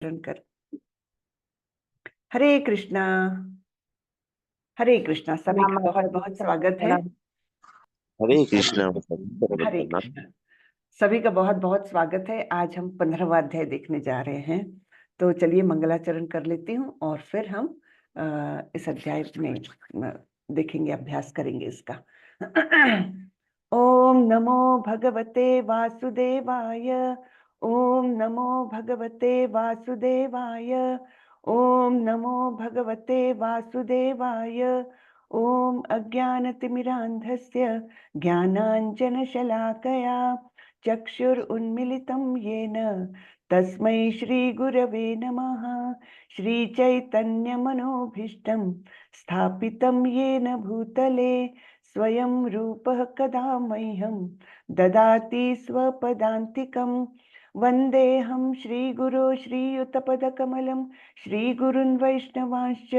मंगलाचरण कर। हरे कृष्णा। हरे कृष्णा, सभी का बहुत बहुत स्वागत है। हरे कृष्णा। हरे कृष्णा, सभी का बहुत बहुत स्वागत है। आज हम 15वां अध्याय देखने जा रहे हैं। तो चलिए मंगलाचरण कर लेती हूँ और फिर हम इस अध्याय में देखेंगे, अभ्यास करेंगे इसका। ओम नमो भगवते वासुदेवाय। ओम नमो भगवते वासुदेवाय। ओम नमो भगवते वासुदेवाय। ओम अज्ञानतिमिरान्धस्य ज्ञानाञ्जनशलाकया चक्षुरुन्मिलितं येन तस्मै श्रीगुरवे नमः। श्रीचैतन्यमनोभीष्टं स्थापितं येन भूतले स्वयं रूपः कदा मह्यं ददाति स्वपदान्तिकं। वन्देऽहं श्रीगुरो श्रीयुतपदकमलं श्रीगुरुन् वैष्णवांश्च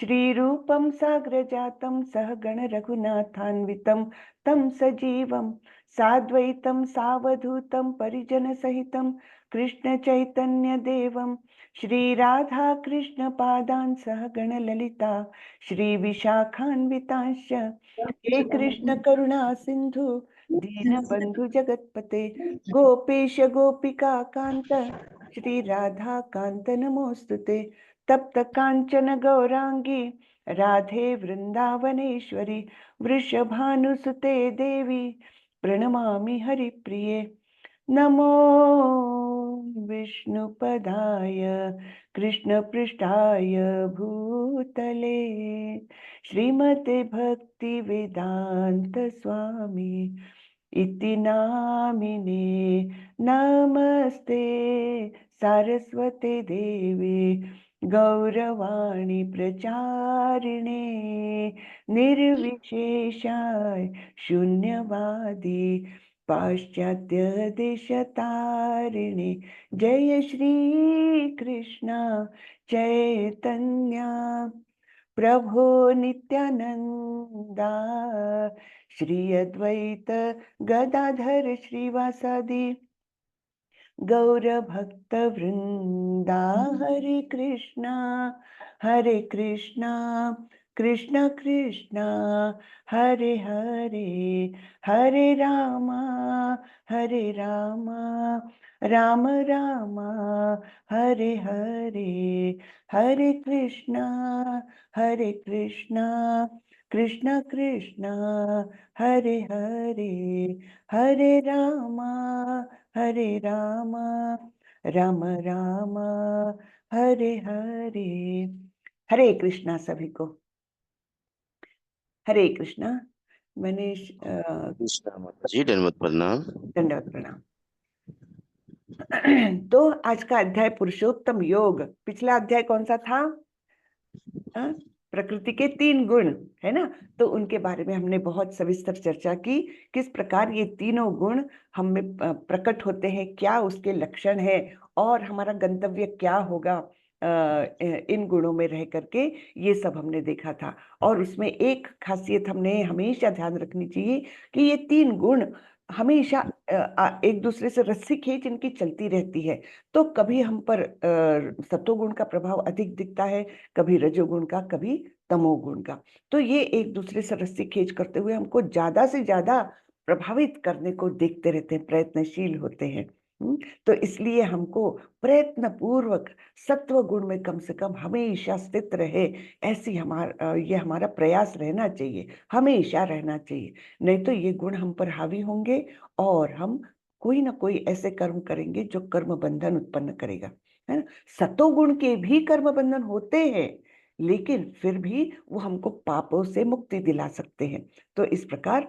श्रीरूपं साग्रजातं सहगण रघुनाथान्वितं तं सजीवं साद्वैतं सावधूतं परिजनसहितं कृष्णचैतन्यदेवं श्रीराधाकृष्णपादान् सहगण ललिता श्रीविशाखान्वितांश्च। हे कृष्ण करुणा सिंधु दीनबंधु जगत्पते गोपेश गोपिका कांत श्री राधा कांत नमोस्तुते। तप्त कांचन गौरांगी राधे वृंदावनेश्वरी वृषभानुसुते देवी प्रणमामि हरिप्रिये। नमो विष्णुपदाय कृष्णपृष्ठाय भूतले श्रीमते भक्ति वेदांत स्वामी इति नामिने। नमस्ते सारस्वते देवे गौरवाणी प्रचारिणे निर्विशेषाय शून्यवादी पाश्चात्य देशतारिणे। जय श्री कृष्ण चैतन्य प्रभो नित्यानंदा श्री अद्वैत गदाधर श्रीवासादि गौर भक्त वृंदा। हरे कृष्णा कृष्ण कृष्णा हरे हरे, हरे रामा राम रामा हरे हरे, हरे कृष्णा कृष्ण कृष्णा हरे हरे, हरे रामा राम राम हरे हरे। हरे कृष्णा सभी को। हरे कृष्णा। मैंने कृष्णा माता जी, दंडवत प्रणाम। दंडवत प्रणाम। तो आज का अध्याय पुरुषोत्तम योग। पिछला अध्याय कौन सा था? प्रकृति के 3 गुण, है ना? तो उनके बारे में हमने बहुत सविस्तर चर्चा की, किस प्रकार ये तीनों गुण हम में प्रकट होते हैं, क्या उसके लक्षण है और हमारा गंतव्य क्या होगा इन गुणों में रह करके। ये सब हमने देखा था। और उसमें एक खासियत हमने हमेशा ध्यान रखनी चाहिए कि ये 3 गुण हमेशा एक दूसरे से रस्सी खींच इनकी चलती रहती है। तो कभी हम पर सत्वगुण का प्रभाव अधिक दिखता है, कभी रजोगुण का, कभी तमोगुण का। तो ये एक दूसरे से रस्सी खींच करते हुए हमको ज्यादा से ज्यादा प्रभावित करने को देखते रहते हैं, प्रयत्नशील होते हैं। तो इसलिए हमको प्रयत्न पूर्वक सत्व गुण में कम से कम हमेशा स्थित रहे, ऐसी ये हमारा प्रयास रहना चाहिए, हमेशा रहना चाहिए। नहीं तो ये गुण हम पर हावी होंगे और हम कोई ना कोई ऐसे कर्म करेंगे जो कर्म बंधन उत्पन्न करेगा, है ना? सतोगुण के भी कर्म बंधन होते हैं, लेकिन फिर भी वो हमको पापों से मुक्ति दिला सकते हैं। तो इस प्रकार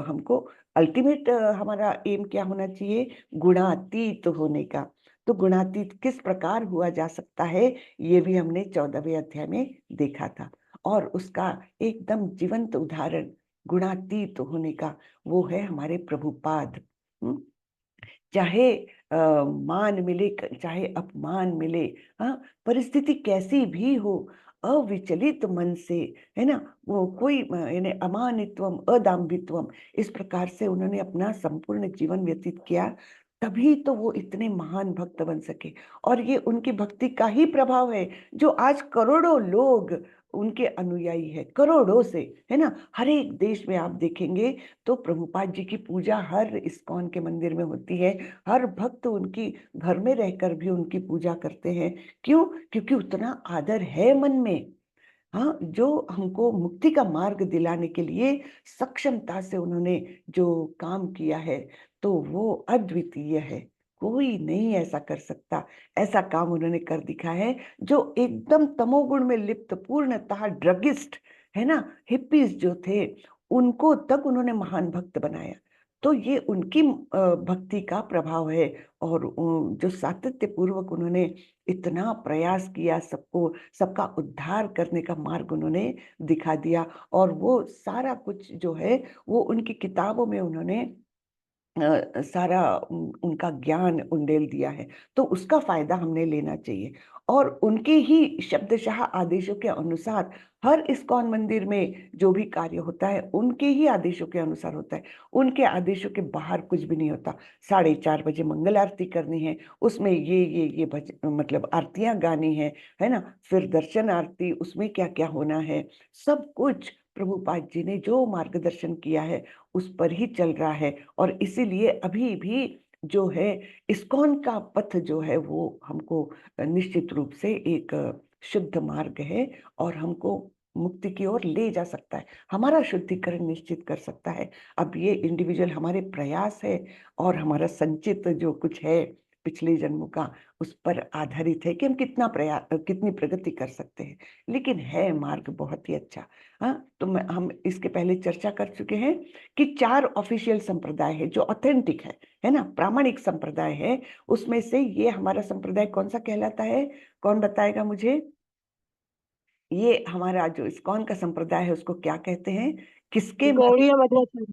हमको अल्टीमेट हमारा एम क्या होना चाहिए? गुणातीत होने का। तो गुणातीत किस प्रकार हुआ जा सकता है, ये भी हमने 14वें अध्याय में देखा था। और उसका एकदम जीवंत उदाहरण गुणातीत होने का वो है हमारे प्रभुपाद। चाहे मान मिले चाहे अपमान मिले, हाँ, परिस्थिति कैसी भी हो, अविचलित मन से, है ना, वो कोई यानी अमानित्वम अदाम्भित्वम, इस प्रकार से उन्होंने अपना संपूर्ण जीवन व्यतीत किया। तभी तो वो इतने महान भक्त बन सके। और ये उनकी भक्ति का ही प्रभाव है जो आज करोड़ों लोग उनके अनुयायी है, करोड़ों से, है ना। हर एक देश में आप देखेंगे तो प्रभुपाद जी की पूजा हर इस्कॉन के मंदिर में होती है। हर भक्त उनकी घर में रहकर भी उनकी पूजा करते हैं। क्यों? क्योंकि उतना आदर है मन में। हाँ, जो हमको मुक्ति का मार्ग दिलाने के लिए सक्षमता से उन्होंने जो काम किया है, तो वो अद्वितीय है। कोई नहीं ऐसा कर सकता। ऐसा काम उन्होंने कर दिखा है जो एकदम तमोगुण में लिप्त, पूर्णतः ड्रगिस्ट, है ना, हिप्पीज जो थे, उनको तक उन्होंने महान भक्त बनाया। तो ये उनकी भक्ति का प्रभाव है। और जो सातत्य पूर्वक उन्होंने इतना प्रयास किया, सबको, सबका उद्धार करने का मार्ग उन्होंने दिखा दिया। और वो सारा कुछ जो है वो उनकी किताबों में उन्होंने सारा उनका ज्ञान उंडेल दिया है। तो उसका फायदा हमने लेना चाहिए। और उनके ही शब्दशः आदेशों के अनुसार हर इस्कॉन मंदिर में जो भी कार्य होता है उनके ही आदेशों के अनुसार होता है। उनके आदेशों के बाहर कुछ भी नहीं होता। 4:30 बजे मंगल आरती करनी है, उसमें ये मतलब आरतियां गानी है ना। फिर दर्शन आरती, उसमें क्या क्या होना है, सब कुछ प्रभुपाद जी ने जो मार्गदर्शन किया है उस पर ही चल रहा है। और इसीलिए अभी भी जो है इस्कॉन का पथ जो है वो हमको निश्चित रूप से एक शुद्ध मार्ग है और हमको मुक्ति की ओर ले जा सकता है, हमारा शुद्धिकरण निश्चित कर सकता है। अब ये इंडिविजुअल हमारे प्रयास है और हमारा संचित जो कुछ है पिछले जन्मों का, उस पर आधारित है कि हम कितना प्रयास, कितनी प्रगति कर सकते हैं। लेकिन है मार्ग बहुत ही अच्छा। हाँ, तो हम इसके पहले चर्चा कर चुके हैं कि 4 ऑफिशियल संप्रदाय है जो ऑथेंटिक है ना, प्रामाणिक संप्रदाय है। उसमें से ये हमारा संप्रदाय कौन सा कहलाता है? कौन बताएगा मुझे? ये हमारा जो इस्कॉन का संप्रदाय है उसको क्या कहते हैं? किसके? गौड़िया मध्वाचार्य।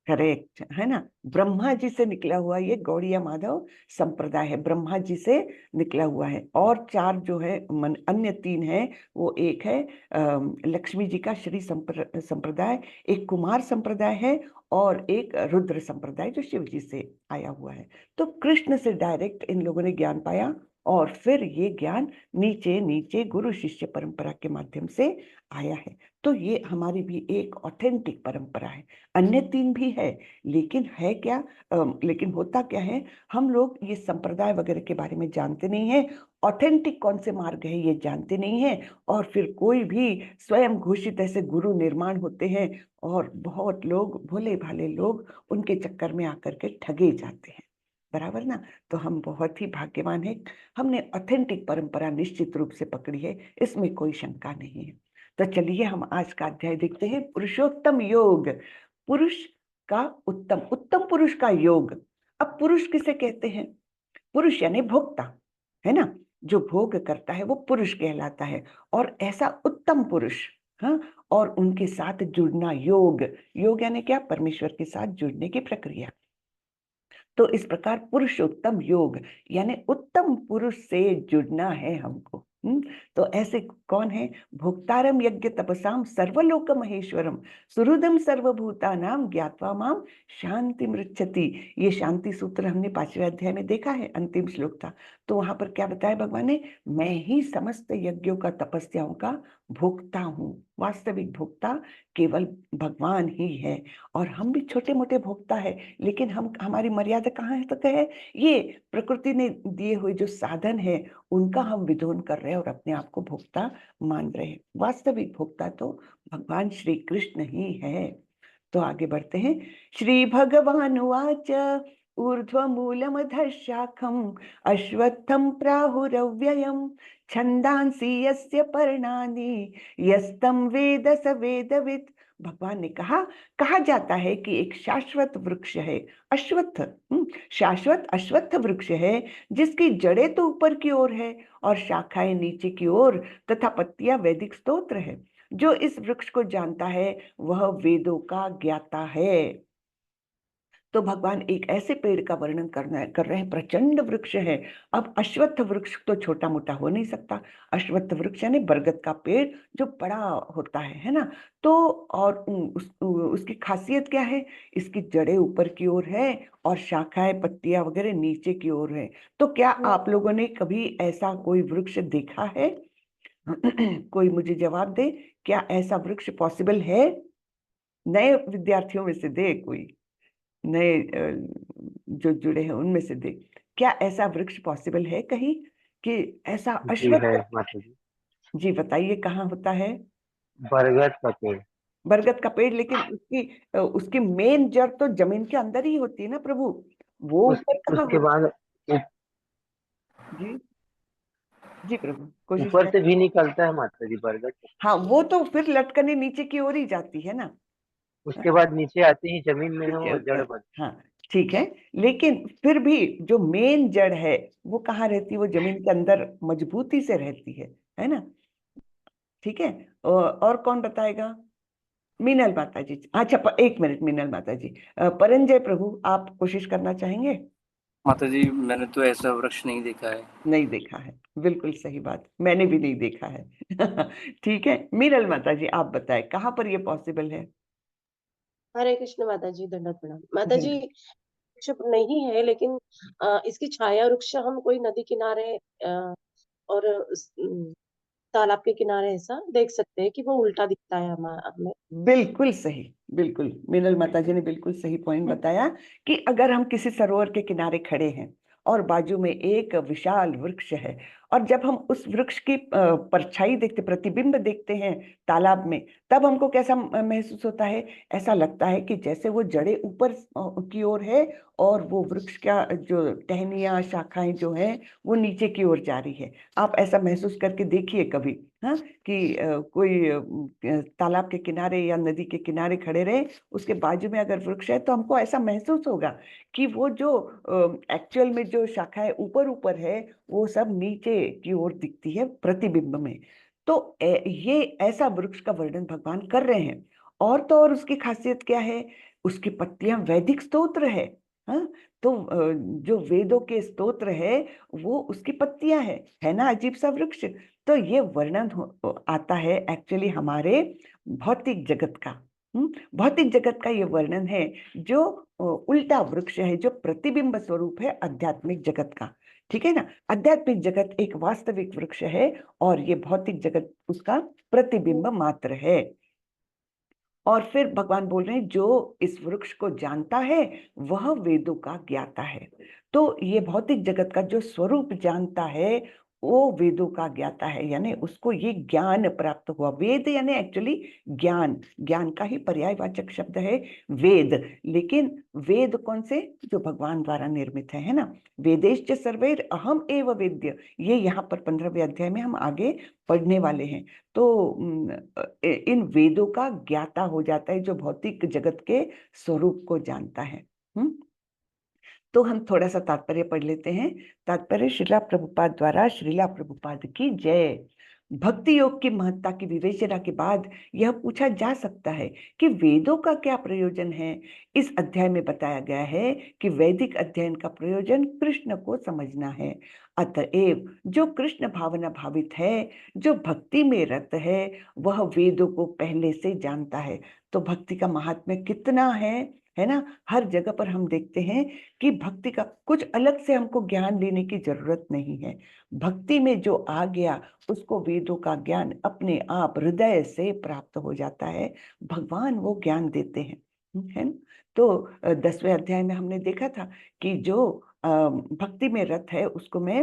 करेक्ट, है ना। ब्रह्मा जी से निकला हुआ ये गौड़िया माधव संप्रदाय है, ब्रह्मा जी से निकला हुआ है। और 4 जो है अन्य 3 है, वो एक है लक्ष्मी जी का श्री संप्रदाय, एक कुमार संप्रदाय है, और एक रुद्र संप्रदाय जो शिव जी से आया हुआ है। तो कृष्ण से डायरेक्ट इन लोगों ने ज्ञान पाया और फिर ये ज्ञान नीचे नीचे गुरु शिष्य परंपरा के माध्यम से आया है। तो ये हमारी भी एक ऑथेंटिक परंपरा है। अन्य 3 भी है, लेकिन है क्या, लेकिन होता क्या है, हम लोग ये संप्रदाय वगैरह के बारे में जानते नहीं है, ऑथेंटिक कौन से मार्ग है ये जानते नहीं है। और फिर कोई भी स्वयं घोषित ऐसे गुरु निर्माण होते हैं और बहुत लोग, भोले भाले लोग, उनके चक्कर में आकर के ठगे जाते हैं, बराबर ना। तो हम बहुत ही भाग्यवान हैं, हमने ऑथेंटिक परंपरा निश्चित रूप से पकड़ी है, इसमें कोई शंका नहीं है। तो चलिए हम आज का अध्याय देखते हैं, पुरुषोत्तम योग, पुरुष का उत्तम, उत्तम पुरुष का योग। अब पुरुष किसे कहते हैं? पुरुष यानी भोक्ता, है ना, जो भोग करता है वो पुरुष कहलाता है। और ऐसा उत्तम पुरुष, हाँ, और उनके साथ जुड़ना योग, योग यानी क्या? परमेश्वर के साथ जुड़ने की प्रक्रिया। तो इस प्रकार पुरुषोत्तम योग यानी उत्तम पुरुष से जुड़ना है हमको। तो ऐसे कौन है? भोक्तारम यज्ञ तपसाम सर्वलोक महेश्वरम सुहृदम सर्वभूतानाम ज्ञात्वा माम शांति मृच्छति। ये शांति सूत्र हमने 5वें अध्याय में देखा है, अंतिम श्लोक था। तो वहां पर क्या बताया भगवान ने? मैं ही समस्त यज्ञों का, तपस्याओं का भोक्ता हूँ। वास्तविक भोक्ता केवल भगवान ही है, और हम भी छोटे मोटे भोक्ता है। लेकिन हम, हमारी मर्यादा कहाँ तक है? ये प्रकृति ने दिए हुए जो साधन है उनका हम विधोन कर रहे हैं और अपने आप को भोक्ता मान रहे हैं। वास्तविक भोक्ता तो भगवान श्री कृष्ण ही है। तो आगे बढ़ते हैं। श्री भगवान उवाच ऊर्ध्वमूलमधः शाखम् अश्वत्थं प्राहुरव्ययम् छन्दांसि यस्य पर्णानि यस्तं वेद स वेदवित्। भगवान ने कहा जाता है कि एक शाश्वत वृक्ष है अश्वत्थ, शाश्वत अश्वत्थ वृक्ष है जिसकी जड़ें तो ऊपर की ओर है और शाखाएं नीचे की ओर, तथा पत्तियां वैदिक स्तोत्र है। जो इस वृक्ष को जानता है वह वेदों का ज्ञाता है। तो भगवान एक ऐसे पेड़ का वर्णन कर रहे हैं, प्रचंड वृक्ष है। अब अश्वत्थ वृक्ष तो छोटा मोटा हो नहीं सकता। अश्वत्थ वृक्ष यानी बरगद का पेड़ जो बड़ा होता है ना। तो और उसकी खासियत क्या है? इसकी जड़ें ऊपर की ओर है और शाखाएं पत्तियां वगैरह नीचे की ओर है। तो क्या आप लोगों ने कभी ऐसा कोई वृक्ष देखा है? कोई मुझे जवाब दे, क्या ऐसा वृक्ष पॉसिबल है? नए विद्यार्थियों में से दे कोई, नए जो जुड़े हैं उनमें से दे, क्या ऐसा वृक्ष पॉसिबल है कहीं कि ऐसा जी है अश्वत्थ? माता जी, जी बताइए, कहाँ होता है? बरगद का पेड़। बरगद का पेड़, लेकिन उसकी मेन जड़ तो जमीन के अंदर ही होती है ना प्रभु, वो ऊपर कहाँ उसके होती? बाद जी जी प्रभु, कोशिश ऊपर कर। से भी निकलता है माता जी बरगद। हाँ, वो तो फिर लटकने नीचे की ओर ही जाती है ना। उसके बाद नीचे आते ही जमीन में है वो जड़ बन। हाँ ठीक है, लेकिन फिर भी जो मेन जड़ है वो कहाँ रहती है? वो जमीन के अंदर मजबूती से रहती है ना। ठीक है। और कौन बताएगा? मीनल माता जी। अच्छा, एक मिनट मीनल माता जी। परंजय प्रभु, आप कोशिश करना चाहेंगे? माता जी, मैंने तो ऐसा वृक्ष नहीं देखा है। नहीं देखा है, बिल्कुल सही बात, मैंने भी नहीं देखा है। ठीक है, मीनल माता जी आप बताएं कहाँ पर ये पॉसिबल है? हरे कृष्ण माता जी, दंडवत प्रणाम माता जी। धन्यवाद। वृक्ष नहीं है, लेकिन इसकी छाया वृक्ष हम कोई नदी किनारे और तालाब के किनारे ऐसा देख सकते हैं कि वो उल्टा दिखता है हमें। बिल्कुल सही, बिल्कुल मीनल माता जी ने बिल्कुल सही पॉइंट बताया कि अगर हम किसी सरोवर के किनारे खड़े हैं और बाजू में एक विशाल वृक्ष है, और जब हम उस वृक्ष की परछाई देखते, प्रतिबिंब देखते हैं तालाब में, तब हमको कैसा महसूस होता है? ऐसा लगता है कि जैसे वो जड़ें ऊपर की ओर है और वो वृक्ष का जो टहनियाँ शाखाएं जो हैं वो नीचे की ओर जा रही है। आप ऐसा महसूस करके देखिए कभी, हाँ, कि कोई तालाब के किनारे या नदी के किनारे खड़े रहे, उसके बाजू में अगर वृक्ष है तो हमको ऐसा महसूस होगा कि वो जो एक्चुअल में जो शाखाएं ऊपर ऊपर है वो सब नीचे की ओर दिखती है प्रतिबिंब में। तो ये ऐसा वृक्ष का वर्णन भगवान कर रहे हैं। और तो और उसकी खासियत क्या है? उसकी पत्तियां वैदिक स्तोत्र है। हाँ, तो जो वेदों के स्तोत्र है वो उसकी पत्तियां है ना, अजीब सा वृक्ष। तो ये वर्णन आता है एक्चुअली हमारे भौतिक जगत का। भौतिक जगत का ये वर्णन है जो उल्टा वृक्ष है, जो प्रतिबिंब स्वरूप है आध्यात्मिक जगत का। ठीक है ना, आध्यात्मिक जगत एक वास्तविक वृक्ष है और ये भौतिक जगत उसका प्रतिबिंब मात्र है। और फिर भगवान बोल रहे हैं जो इस वृक्ष को जानता है वह वेदों का ज्ञाता है। तो ये भौतिक जगत का जो स्वरूप जानता है वो वेदों का ज्ञाता है, यानी उसको ये ज्ञान प्राप्त हुआ। वेद यानी एक्चुअली ज्ञान, ज्ञान का ही पर्यायवाचक शब्द है वेद। लेकिन वेद कौन से? जो भगवान द्वारा निर्मित है ना। वेदेश्च सर्वैर अहम एव वेद्य, ये यहाँ पर 15वें अध्याय में हम आगे पढ़ने वाले हैं। तो इन वेदों का ज्ञाता हो जाता है जो भौतिक जगत के स्वरूप को जानता है। तो हम थोड़ा सा तात्पर्य पढ़ लेते हैं। तात्पर्य श्रीला प्रभुपाद द्वारा, श्रीला प्रभुपाद की जय। भक्ति योग की महत्ता की विवेचना के बाद यह पूछा जा सकता है कि वेदों का क्या प्रयोजन है। इस अध्याय में बताया गया है कि वैदिक अध्ययन का प्रयोजन कृष्ण को समझना है। अतएव जो कृष्ण भावना भावित है, जो भक्ति में रत है, वह वेदों को पहले से जानता है। तो भक्ति का महात्म्य कितना है ना। हर जगह पर हम देखते हैं कि भक्ति का कुछ अलग से हमको ज्ञान लेने की जरूरत नहीं है। भक्ति में जो आ गया उसको वेदों का ज्ञान अपने आप हृदय से प्राप्त हो जाता है। भगवान वो ज्ञान देते हैं, है ना। तो 10वें अध्याय में हमने देखा था कि जो भक्ति में रत है उसको मैं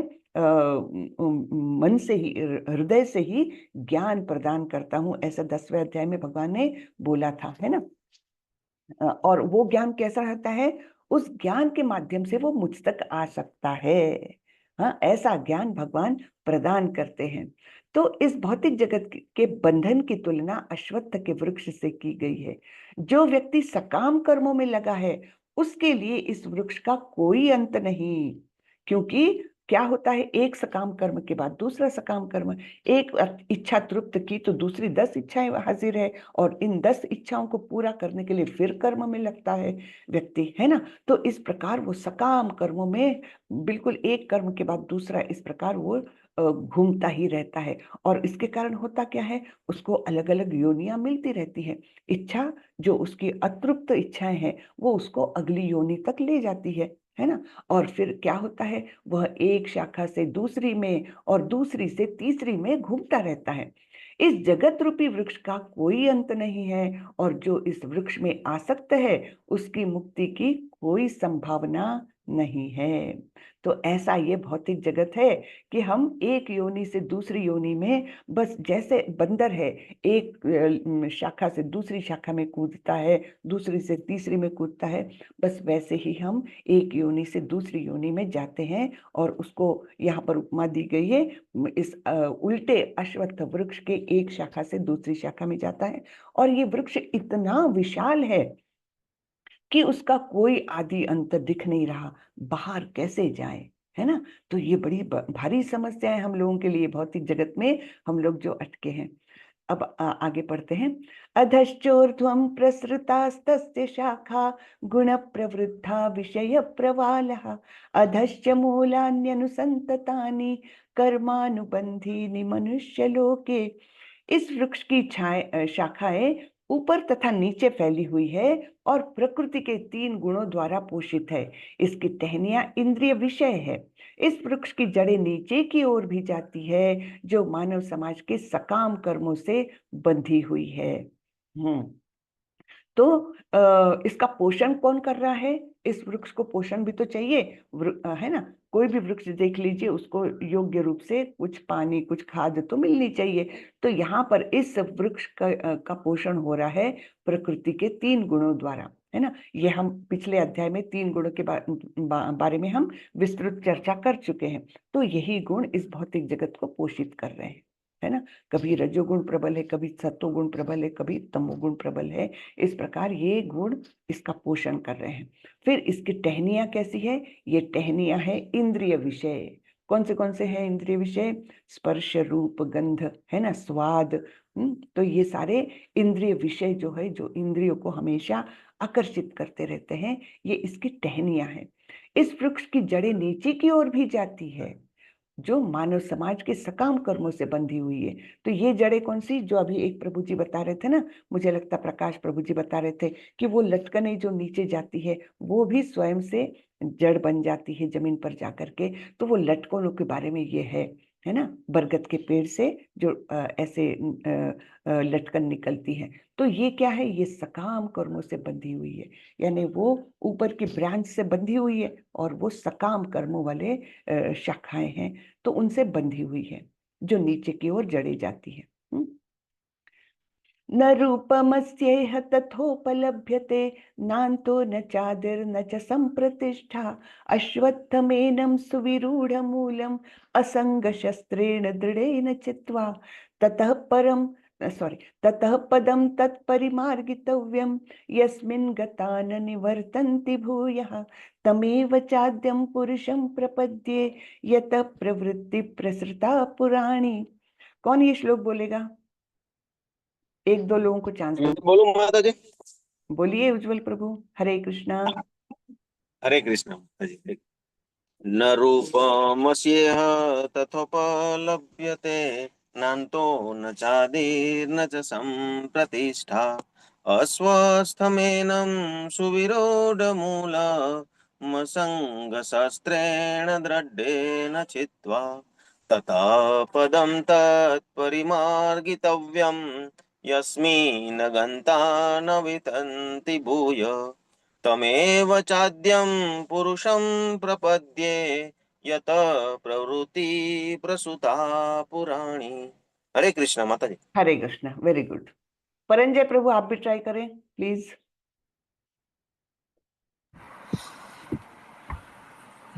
मन से ही, हृदय से ही ज्ञान प्रदान करता हूँ, ऐसा 10वें अध्याय में भगवान ने बोला था, है ना। और वो ज्ञान कैसा रहता है? उस ज्ञान के माध्यम से वो मुझ तक आ सकता है। हाँ, ऐसा ज्ञान भगवान प्रदान करते हैं। तो इस भौतिक जगत के बंधन की तुलना अश्वत्थ के वृक्ष से की गई है। जो व्यक्ति सकाम कर्मों में लगा है उसके लिए इस वृक्ष का कोई अंत नहीं, क्योंकि क्या होता है, एक सकाम कर्म के बाद दूसरा सकाम कर्म, एक इच्छा तृप्त की तो दूसरी 10 इच्छाएं हाजिर है, और इन 10 इच्छाओं को पूरा करने के लिए फिर कर्म में लगता है व्यक्ति, है ना। तो इस प्रकार वो सकाम कर्मों में बिल्कुल एक कर्म के बाद दूसरा इस प्रकार वो घूमता ही रहता है। और इसके कारण होता क्या है, उसको अलग अलग योनियां मिलती रहती है। इच्छा, जो उसकी अतृप्त इच्छाएं हैं, वो उसको अगली योनि तक ले जाती है ना। और फिर क्या होता है, वह एक शाखा से दूसरी में और दूसरी से तीसरी में घूमता रहता है। इस जगत रूपी वृक्ष का कोई अंत नहीं है, और जो इस वृक्ष में आसक्त है उसकी मुक्ति की कोई संभावना नहीं है। तो ऐसा ये भौतिक जगत है कि हम एक योनि से दूसरी योनि में, बस जैसे बंदर है एक शाखा से दूसरी शाखा में कूदता है, दूसरी से तीसरी में कूदता है, बस वैसे ही हम एक योनि से दूसरी योनि में जाते हैं। और उसको यहाँ पर उपमा दी गई है, इस उल्टे अश्वत्थ वृक्ष के एक शाखा से दूसरी शाखा में जाता है। और ये वृक्ष इतना विशाल है कि उसका कोई आदि अंत दिख नहीं रहा, बाहर कैसे जाए, है ना। तो ये बड़ी भारी समस्या है हम लोगों के लिए, भौतिक जगत में हम लोग जो अटके हैं। अब आगे पढ़ते हैं। अधश्चोर्ध्वं प्रसृतास्तस्य शाखा गुण प्रवृद्धा विषय प्रवालः अधश्च मूलान्यनुसंततानि कर्मानुबंधीनि मनुष्यलोके। इस वृक्ष की शाखाएं ऊपर तथा नीचे फैली हुई है और प्रकृति के 3 गुणों द्वारा पोषित है। इसकी टहनियां इंद्रिय विषय है। इस वृक्ष की जड़ें नीचे की ओर भी जाती है, जो मानव समाज के सकाम कर्मों से बंधी हुई है। तो इसका पोषण कौन कर रहा है, इस वृक्ष को पोषण भी तो चाहिए, है ना। कोई भी वृक्ष देख लीजिए, उसको योग्य रूप से कुछ पानी कुछ खाद तो मिलनी चाहिए। तो यहाँ पर इस वृक्ष का पोषण हो रहा है प्रकृति के 3 गुणों द्वारा, है ना। ये हम पिछले अध्याय में 3 गुणों के बारे में हम विस्तृत चर्चा कर चुके हैं। तो यही गुण इस भौतिक जगत को पोषित कर रहे हैं, है ना। कभी रजोगुण प्रबल है, कभी सत्वगुण प्रबल है, कभी तमोगुण प्रबल है। इस प्रकार ये गुण इसका पोषण कर रहे हैं। फिर इसकी टहनियां कैसी है, ये टहनियां है इंद्रिय विषय। कौन से हैं इंद्रिय विषय, स्पर्श रूप गंध, है ना, स्वाद। तो ये सारे इंद्रिय विषय जो है, जो इंद्रियों को हमेशा आकर्षित करते रहते हैं, ये इसकी टहनियां हैं। इस वृक्ष की जड़ें नीचे की ओर भी जाती है, जो मानव समाज के सकाम कर्मों से बंधी हुई है। तो ये जड़ें कौन सी, जो अभी एक प्रभु जी बता रहे थे ना, मुझे लगता प्रकाश प्रभु जी बता रहे थे कि वो लटकने जो नीचे जाती है वो भी स्वयं से जड़ बन जाती है जमीन पर जाकर के। तो वो लटकनों के बारे में ये है ना, बरगद के पेड़ से जो ऐसे लटकन निकलती है। तो ये क्या है, ये सकाम कर्मों से बंधी हुई है, यानी वो ऊपर की ब्रांच से बंधी हुई है और वो सकाम कर्मों वाले शाखाएं हैं, तो उनसे बंधी हुई है, जो नीचे की ओर जड़े जाती है। न रूपमस्येह तथोपलभ्यते नान्तो न चादिर्न च संप्रतिष्ठा अश्वत्थमेनं सुविरूढमूलम् असंगशस्त्रेण दृढेन चित्वा ततः पदं तत्परिमार्गितव्यं यस्मिन् गता न निवर्तन्ति भूयः तमेव चाद्यं पुरुषं प्रपद्ये यतः प्रवृत्ति प्रसृता पुराणी। कौन ये श्लोक बोलेगा, 1-2 लोगों को चांस दो। बोलो माता जी। बोलिए उज्जवल प्रभु, हरे कृष्णा। हरे कृष्ण माता जी। न रूपमस्येह तथोपलभ्यते नान्तो न चादिर्न च संप्रतिष्ठा अस्वस्थमेनं सुविरूढमूलमसङ्गशस्त्रेण दृढेन छित्त्वा ततः पदं तत्परिमार्गितव्यं यस्मिन् गन्ता न वितन्ति भूय तमेव चाद्यं पुरुषं प्रपद्ये यत प्रवृत्ति प्रसूता पुराणी। हरे कृष्ण माता जी। हरे कृष्णा, वेरी गुड। परंजय प्रभु आप भी ट्राई करें प्लीज।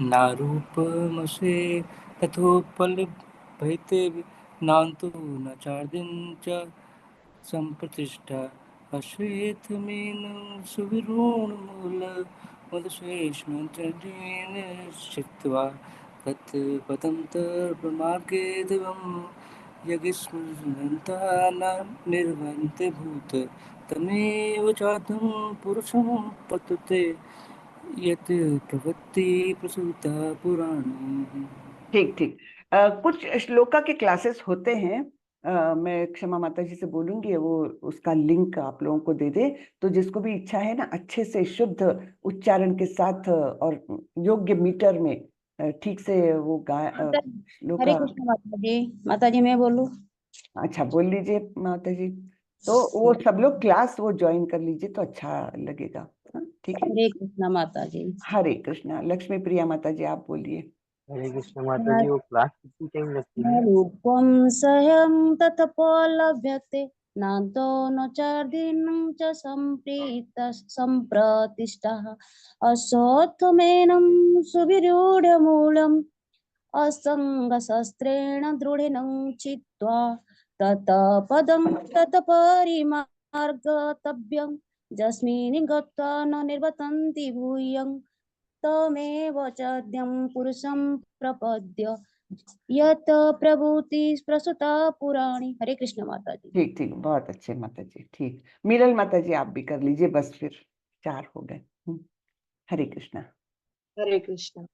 नारूपमसे तथोपलभ्यते नान्तो न चार्दिन च संप्रतिष्ठा अश्वेतमेनं सुविरूढमूलमदशेषेण चित्वा तत् पदं तर्पमार्गे दिवं यगिस्मृता न निर्वन्ते भूत तमेव चाद्यं पुरुषं पतते यत् प्रवृत्ति प्रसूता पुराणी। ठीक ठीक। कुछ श्लोका के क्लासेस होते हैं। मैं क्षमा माता जी से बोलूंगी वो उसका लिंक आप लोगों को दे दे, तो जिसको भी इच्छा है ना अच्छे से शुद्ध उच्चारण के साथ और योग्य मीटर में ठीक से वो हरे श्लोका। कृष्ण माता जी मैं बोलूं? अच्छा बोल लीजिए माता जी। तो वो सब लोग क्लास वो ज्वाइन कर लीजिए तो अच्छा लगेगा। हाँ, ठीक है। हरे कृष्ण माता जी। हरे कृष्णा। लक्ष्मी प्रिया माता जी आप बोलिए। हरे कृष्ण माता जी, वो क्लास कितनी टाइम लगती है? रूपम सह्यं ततपो लभ्यते नान्तो न चार्दिनं च सम्प्रीतः सम्प्रतिष्ठः असोत्थमेनं सुविरूढमूलम् असङ्गशस्त्रेण दृढेन चित्वा ततः पदं ततः परिमार्गतव्यं यस्मिन् गत्वा न निर्वर्तन्ति भूयं तमेव चाद्यं पुरुषं प्रपद्य यत प्रभूति प्रसुता पुराणी। हरे कृष्ण माता जी। ठीक ठीक, बहुत अच्छे माता जी। ठीक, मीरल माता जी आप भी कर लीजिए, बस फिर 4 हो गए। हरे कृष्णा। हरे कृष्ण।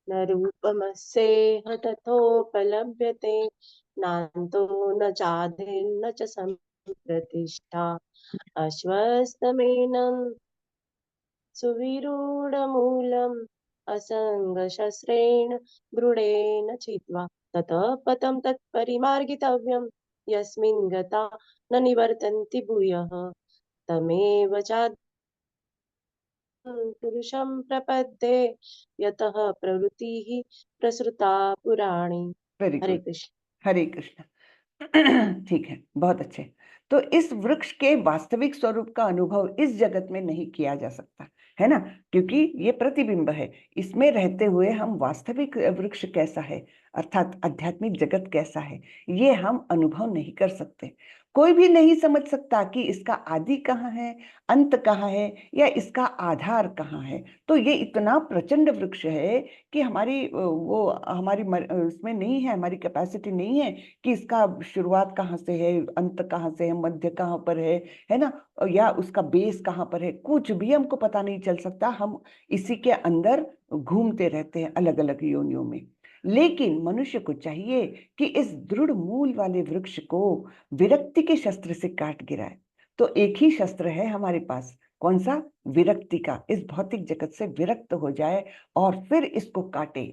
न रूपमस्येह तथोपलभ्यते नान्तो न चादिर्न च सम्प्रतिष्ठा अश्वत्थमेनं सुविरूढमूलम् असङ्गशस्त्रेण दृढेन चित्वा ततः पदं तत्परिमार्गितव्यं यस्मिन् गता न निवर्तन्ति भूयः तमेव चाद्यं पुरुषं प्रपद्ये यतः प्रवृत्तिः प्रसृता पुराणी। वेरी हरे गुड। कृष्ण। हरे कृष्णा। ठीक है, बहुत अच्छे। तो इस वृक्ष के वास्तविक स्वरूप का अनुभव इस जगत में नहीं किया जा सकता है ना, क्योंकि ये प्रतिबिंब है। इसमें रहते हुए हम वास्तविक वृक्ष कैसा है अर्थात आध्यात्मिक जगत कैसा है ये हम अनुभव नहीं कर सकते। कोई भी नहीं समझ सकता कि इसका आदि कहाँ है, अंत कहाँ है, या इसका आधार कहाँ है। तो ये इतना प्रचंड वृक्ष है कि हमारी वो हमारी उसमें नहीं है, हमारी कैपेसिटी नहीं है कि इसका शुरुआत कहाँ से है, अंत कहाँ से है, मध्य कहाँ पर है ना, या उसका बेस कहाँ पर है, कुछ भी हमको पता नहीं चल सकता। हम इसी के अंदर घूमते रहते हैं अलग अलग योनियों में। लेकिन मनुष्य को चाहिए कि इस दृढ़ मूल वाले वृक्ष को विरक्ति के शस्त्र से काट गिराए। तो एक ही शस्त्र है हमारे पास, कौन सा? विरक्ति का। इस भौतिक जगत से विरक्त हो जाए और फिर इसको काटे।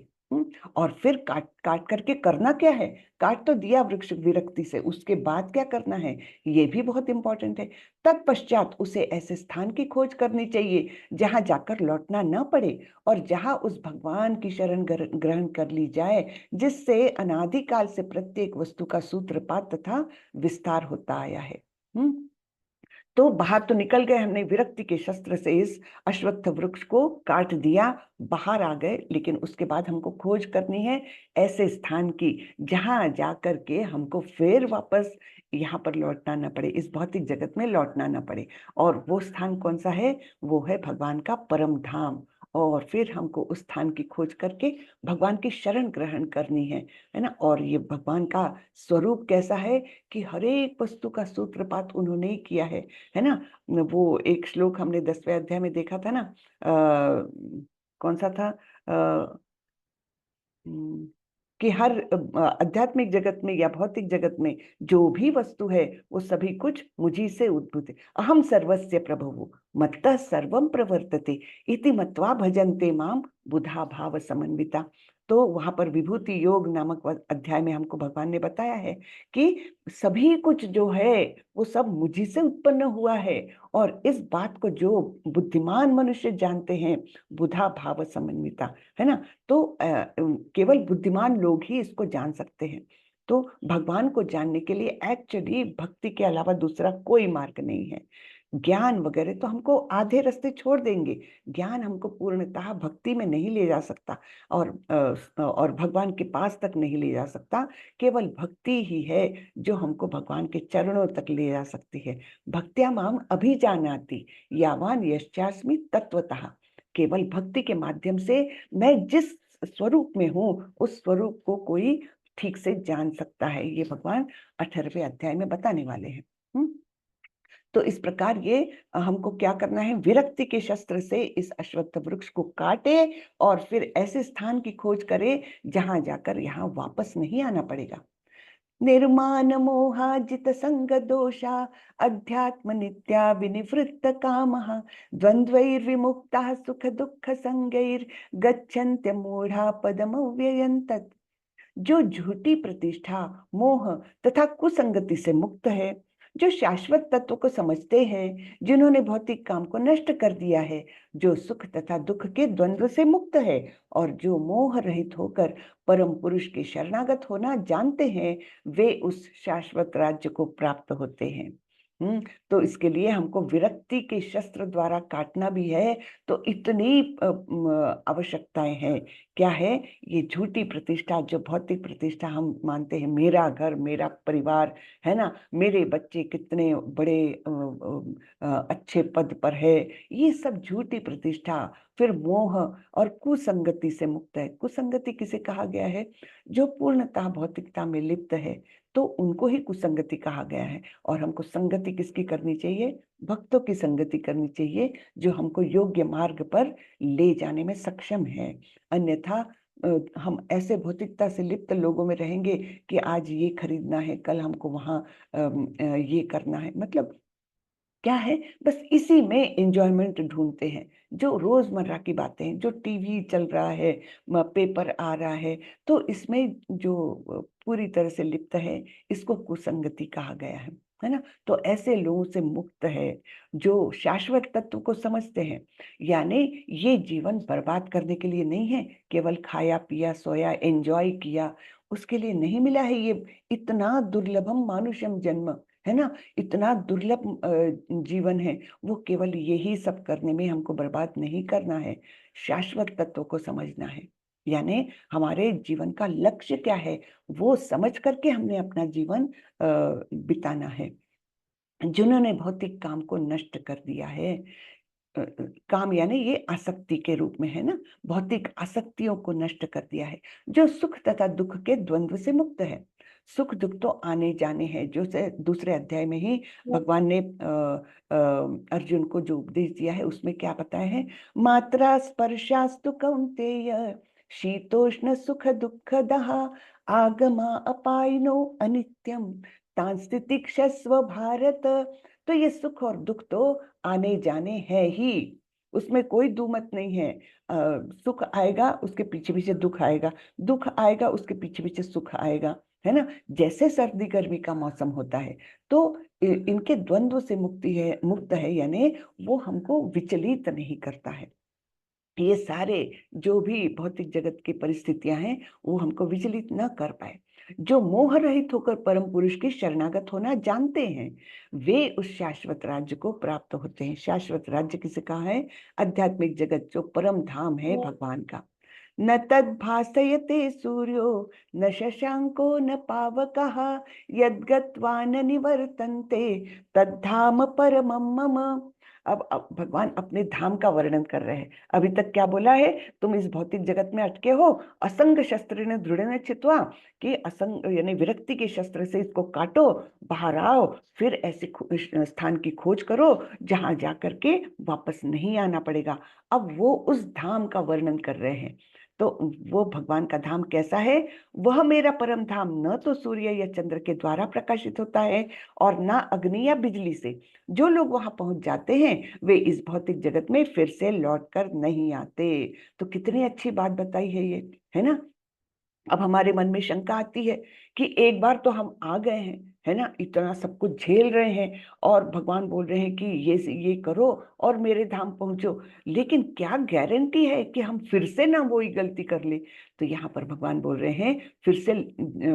और फिर काट काट करके करना क्या है? काट तो दिया वृक्ष विरक्ति से, उसके बाद क्या करना है ये भी बहुत इंपॉर्टेंट है। तत्पश्चात उसे ऐसे स्थान की खोज करनी चाहिए जहां जाकर लौटना न पड़े और जहां उस भगवान की शरण ग्रहण कर ली जाए, जिससे अनादिकाल से प्रत्येक वस्तु का सूत्रपात तथा विस्तार होता आया है। तो बाहर तो निकल गए, हमने विरक्ति के शस्त्र से इस अश्वत्थ वृक्ष को काट दिया, बाहर आ गए, लेकिन उसके बाद हमको खोज करनी है ऐसे स्थान की जहां जाकर के हमको फिर वापस यहाँ पर लौटना न पड़े, इस भौतिक जगत में लौटना न पड़े। और वो स्थान कौन सा है? वो है भगवान का परम धाम। और फिर हमको उस स्थान की खोज करके भगवान की शरण ग्रहण करनी है ना। और ये भगवान का स्वरूप कैसा है कि हर एक वस्तु का सूत्रपात उन्होंने ही किया है ना। वो एक श्लोक हमने 10वें अध्याय में देखा था ना, कौन सा था? कि हर आध्यात्मिक जगत में या भौतिक जगत में जो भी वस्तु है वो सभी कुछ मुझी से उद्भूत है। अहम सर्वस्य प्रभुः मत्तः सर्वं प्रवर्तते इति मत्वा भजन्ते माम बुधा भाव समन्विता। तो वहां पर विभूति योग नामक अध्याय में हमको भगवान ने बताया है कि सभी कुछ जो है वो सब मुझी से उत्पन्न हुआ है। और इस बात को जो बुद्धिमान मनुष्य जानते हैं, बुधा भाव समन्विता, है ना। तो केवल बुद्धिमान लोग ही इसको जान सकते हैं। तो भगवान को जानने के लिए एक्चुअली भक्ति के अलावा दूसरा कोई मार्ग नहीं है। ज्ञान वगैरह तो हमको आधे रास्ते छोड़ देंगे, ज्ञान हमको पूर्णतः भक्ति में नहीं ले जा सकता और भगवान के पास तक नहीं ले जा सकता। केवल भक्ति ही है जो हमको भगवान के चरणों तक ले जा सकती है। भक्त्या माम अभिजानाति यावान यश्चास्मि तत्वतः। केवल भक्ति के माध्यम से मैं जिस स्वरूप में हूँ, उस स्वरूप को कोई ठीक से जान सकता है। ये भगवान 18वें अध्याय में बताने वाले हैं। तो इस प्रकार ये हमको क्या करना है, विरक्ति के शस्त्र से इस अश्वत्थ वृक्ष को काटे और फिर ऐसे स्थान की खोज करे जहां जाकर यहाँ वापस नहीं आना पड़ेगा। निर्माण मोहाजित संग दोषा अध्यात्म नित्या विनिवृत्त कामः द्वंद्वैर्विमुक्ताः सुख दुःख संगैर गच्छन्त्य मूढ़ा पदमव्ययं तत्। जो झूठी प्रतिष्ठा, मोह तथा कुसंगति से मुक्त है, जो शाश्वत तत्व को समझते हैं, जिन्होंने भौतिक काम को नष्ट कर दिया है, जो सुख तथा दुख के द्वंद्व से मुक्त है और जो मोह रहित होकर परम पुरुष के शरणागत होना जानते हैं, वे उस शाश्वत राज्य को प्राप्त होते हैं। तो इसके लिए हमको विरक्ति के शस्त्र द्वारा काटना भी है। तो इतनी आवश्यकताएं हैं। क्या है? ये झूठी प्रतिष्ठा, जो भौतिक प्रतिष्ठा हम मानते हैं, मेरा घर, मेरा परिवार, है ना, मेरे बच्चे कितने बड़े अच्छे पद पर है, ये सब झूठी प्रतिष्ठा। फिर मोह और कुसंगति से मुक्त है। कुसंगति किसे कहा गया है? जो पूर्णतः भौतिकता में लिप्त है, तो उनको ही कुसंगति कहा गया है। और हमको संगति किसकी करनी चाहिए? भक्तों की संगति करनी चाहिए, जो हमको योग्य मार्ग पर ले जाने में सक्षम है। अन्यथा हम ऐसे भौतिकता से लिप्त लोगों में रहेंगे कि आज ये खरीदना है, कल हमको वहाँ ये करना है। मतलब क्या है? बस इसी में एंजॉयमेंट ढूंढते हैं। जो रोजमर्रा की बातें हैं, जो टीवी चल रहा है, पेपर आ रहा है, तो इसमें जो पूरी तरह से लिप्त है, इसको कुसंगति कहा गया है ना। तो ऐसे लोगों से मुक्त है जो शाश्वत तत्व को समझते हैं। यानी ये जीवन बर्बाद करने के लिए नहीं है, केवल खाया पिया सोया एंजॉय किया, उसके लिए नहीं मिला है ये इतना दुर्लभम मानुषम जन्म, है ना। इतना दुर्लभ जीवन है, वो केवल यही सब करने में हमको बर्बाद नहीं करना है, शाश्वत तत्व को समझना है। यानी हमारे जीवन का लक्ष्य क्या है, वो समझ करके हमने अपना जीवन बिताना है। जिन्होंने भौतिक काम को नष्ट कर दिया है, काम यानी ये आसक्ति के रूप में, है ना, भौतिक आसक्तियों को नष्ट कर दिया है, जो सुख तथा दुख के द्वंद्व से मुक्त है। सुख दुख तो आने जाने हैं, जो से दूसरे अध्याय में ही भगवान ने अर्जुन को जो उपदेश दिया है, उसमें क्या बताया है? मात्रा स्पर्शास्तु कौन्तेय शीतोष्ण सुख दुःखदः आगमा अपायिनो अनित्यम तांस्तितिक्षस्व भारत। तो ये सुख और दुख तो आने जाने हैं ही, उसमें कोई दो मत नहीं है। सुख आएगा, उसके पीछे पीछे दुख आएगा, दुख आएगा, उसके पीछे पीछे सुख आएगा, है ना। जैसे सर्दी गर्मी का मौसम होता है, तो इनके द्वंद्व से मुक्त है, यानी वो हमको विचलित नहीं करता है। ये सारे जो भी भौतिक जगत की परिस्थितियां हैं, वो हमको विचलित न कर पाए। जो मोह रहित होकर परम पुरुष की शरणागत होना जानते हैं, वे उस शाश्वत राज्य को प्राप्त होते हैं। शाश्वत राज्य किसे कहा है? आध्यात्मिक जगत, जो परम धाम है भगवान का। न तद्भासयते सूर्यो न शशांको न पावकः यद्गत्वा न निवर्तन्ते तद्धाम परमं मम। अब भगवान अपने धाम का वर्णन कर रहे हैं। अभी तक क्या बोला है? तुम इस भौतिक जगत में अटके हो, असंग शस्त्रेण दृढ़ेन चित्वा, कि असंग यानी विरक्ति के शस्त्र से इसको काटो, बाहर आओ, फिर ऐसे स्थान की खोज करो जहां जाकर के वापस नहीं आना पड़ेगा। अब वो उस धाम का वर्णन कर रहे हैं। तो वो भगवान का धाम कैसा है? वह मेरा परम धाम न तो सूर्य या चंद्र के द्वारा प्रकाशित होता है और ना अग्नि या बिजली से। जो लोग वहां पहुंच जाते हैं, वे इस भौतिक जगत में फिर से लौटकर नहीं आते। तो कितनी अच्छी बात बताई है ये, है ना। अब हमारे मन में शंका आती है कि एक बार तो हम आ गए हैं, है ना, इतना सब कुछ झेल रहे हैं, और भगवान बोल रहे हैं कि ये करो और मेरे धाम पहुंचो, लेकिन क्या गारंटी है कि हम फिर से ना वही गलती कर ले? तो यहाँ पर भगवान बोल रहे हैं, फिर से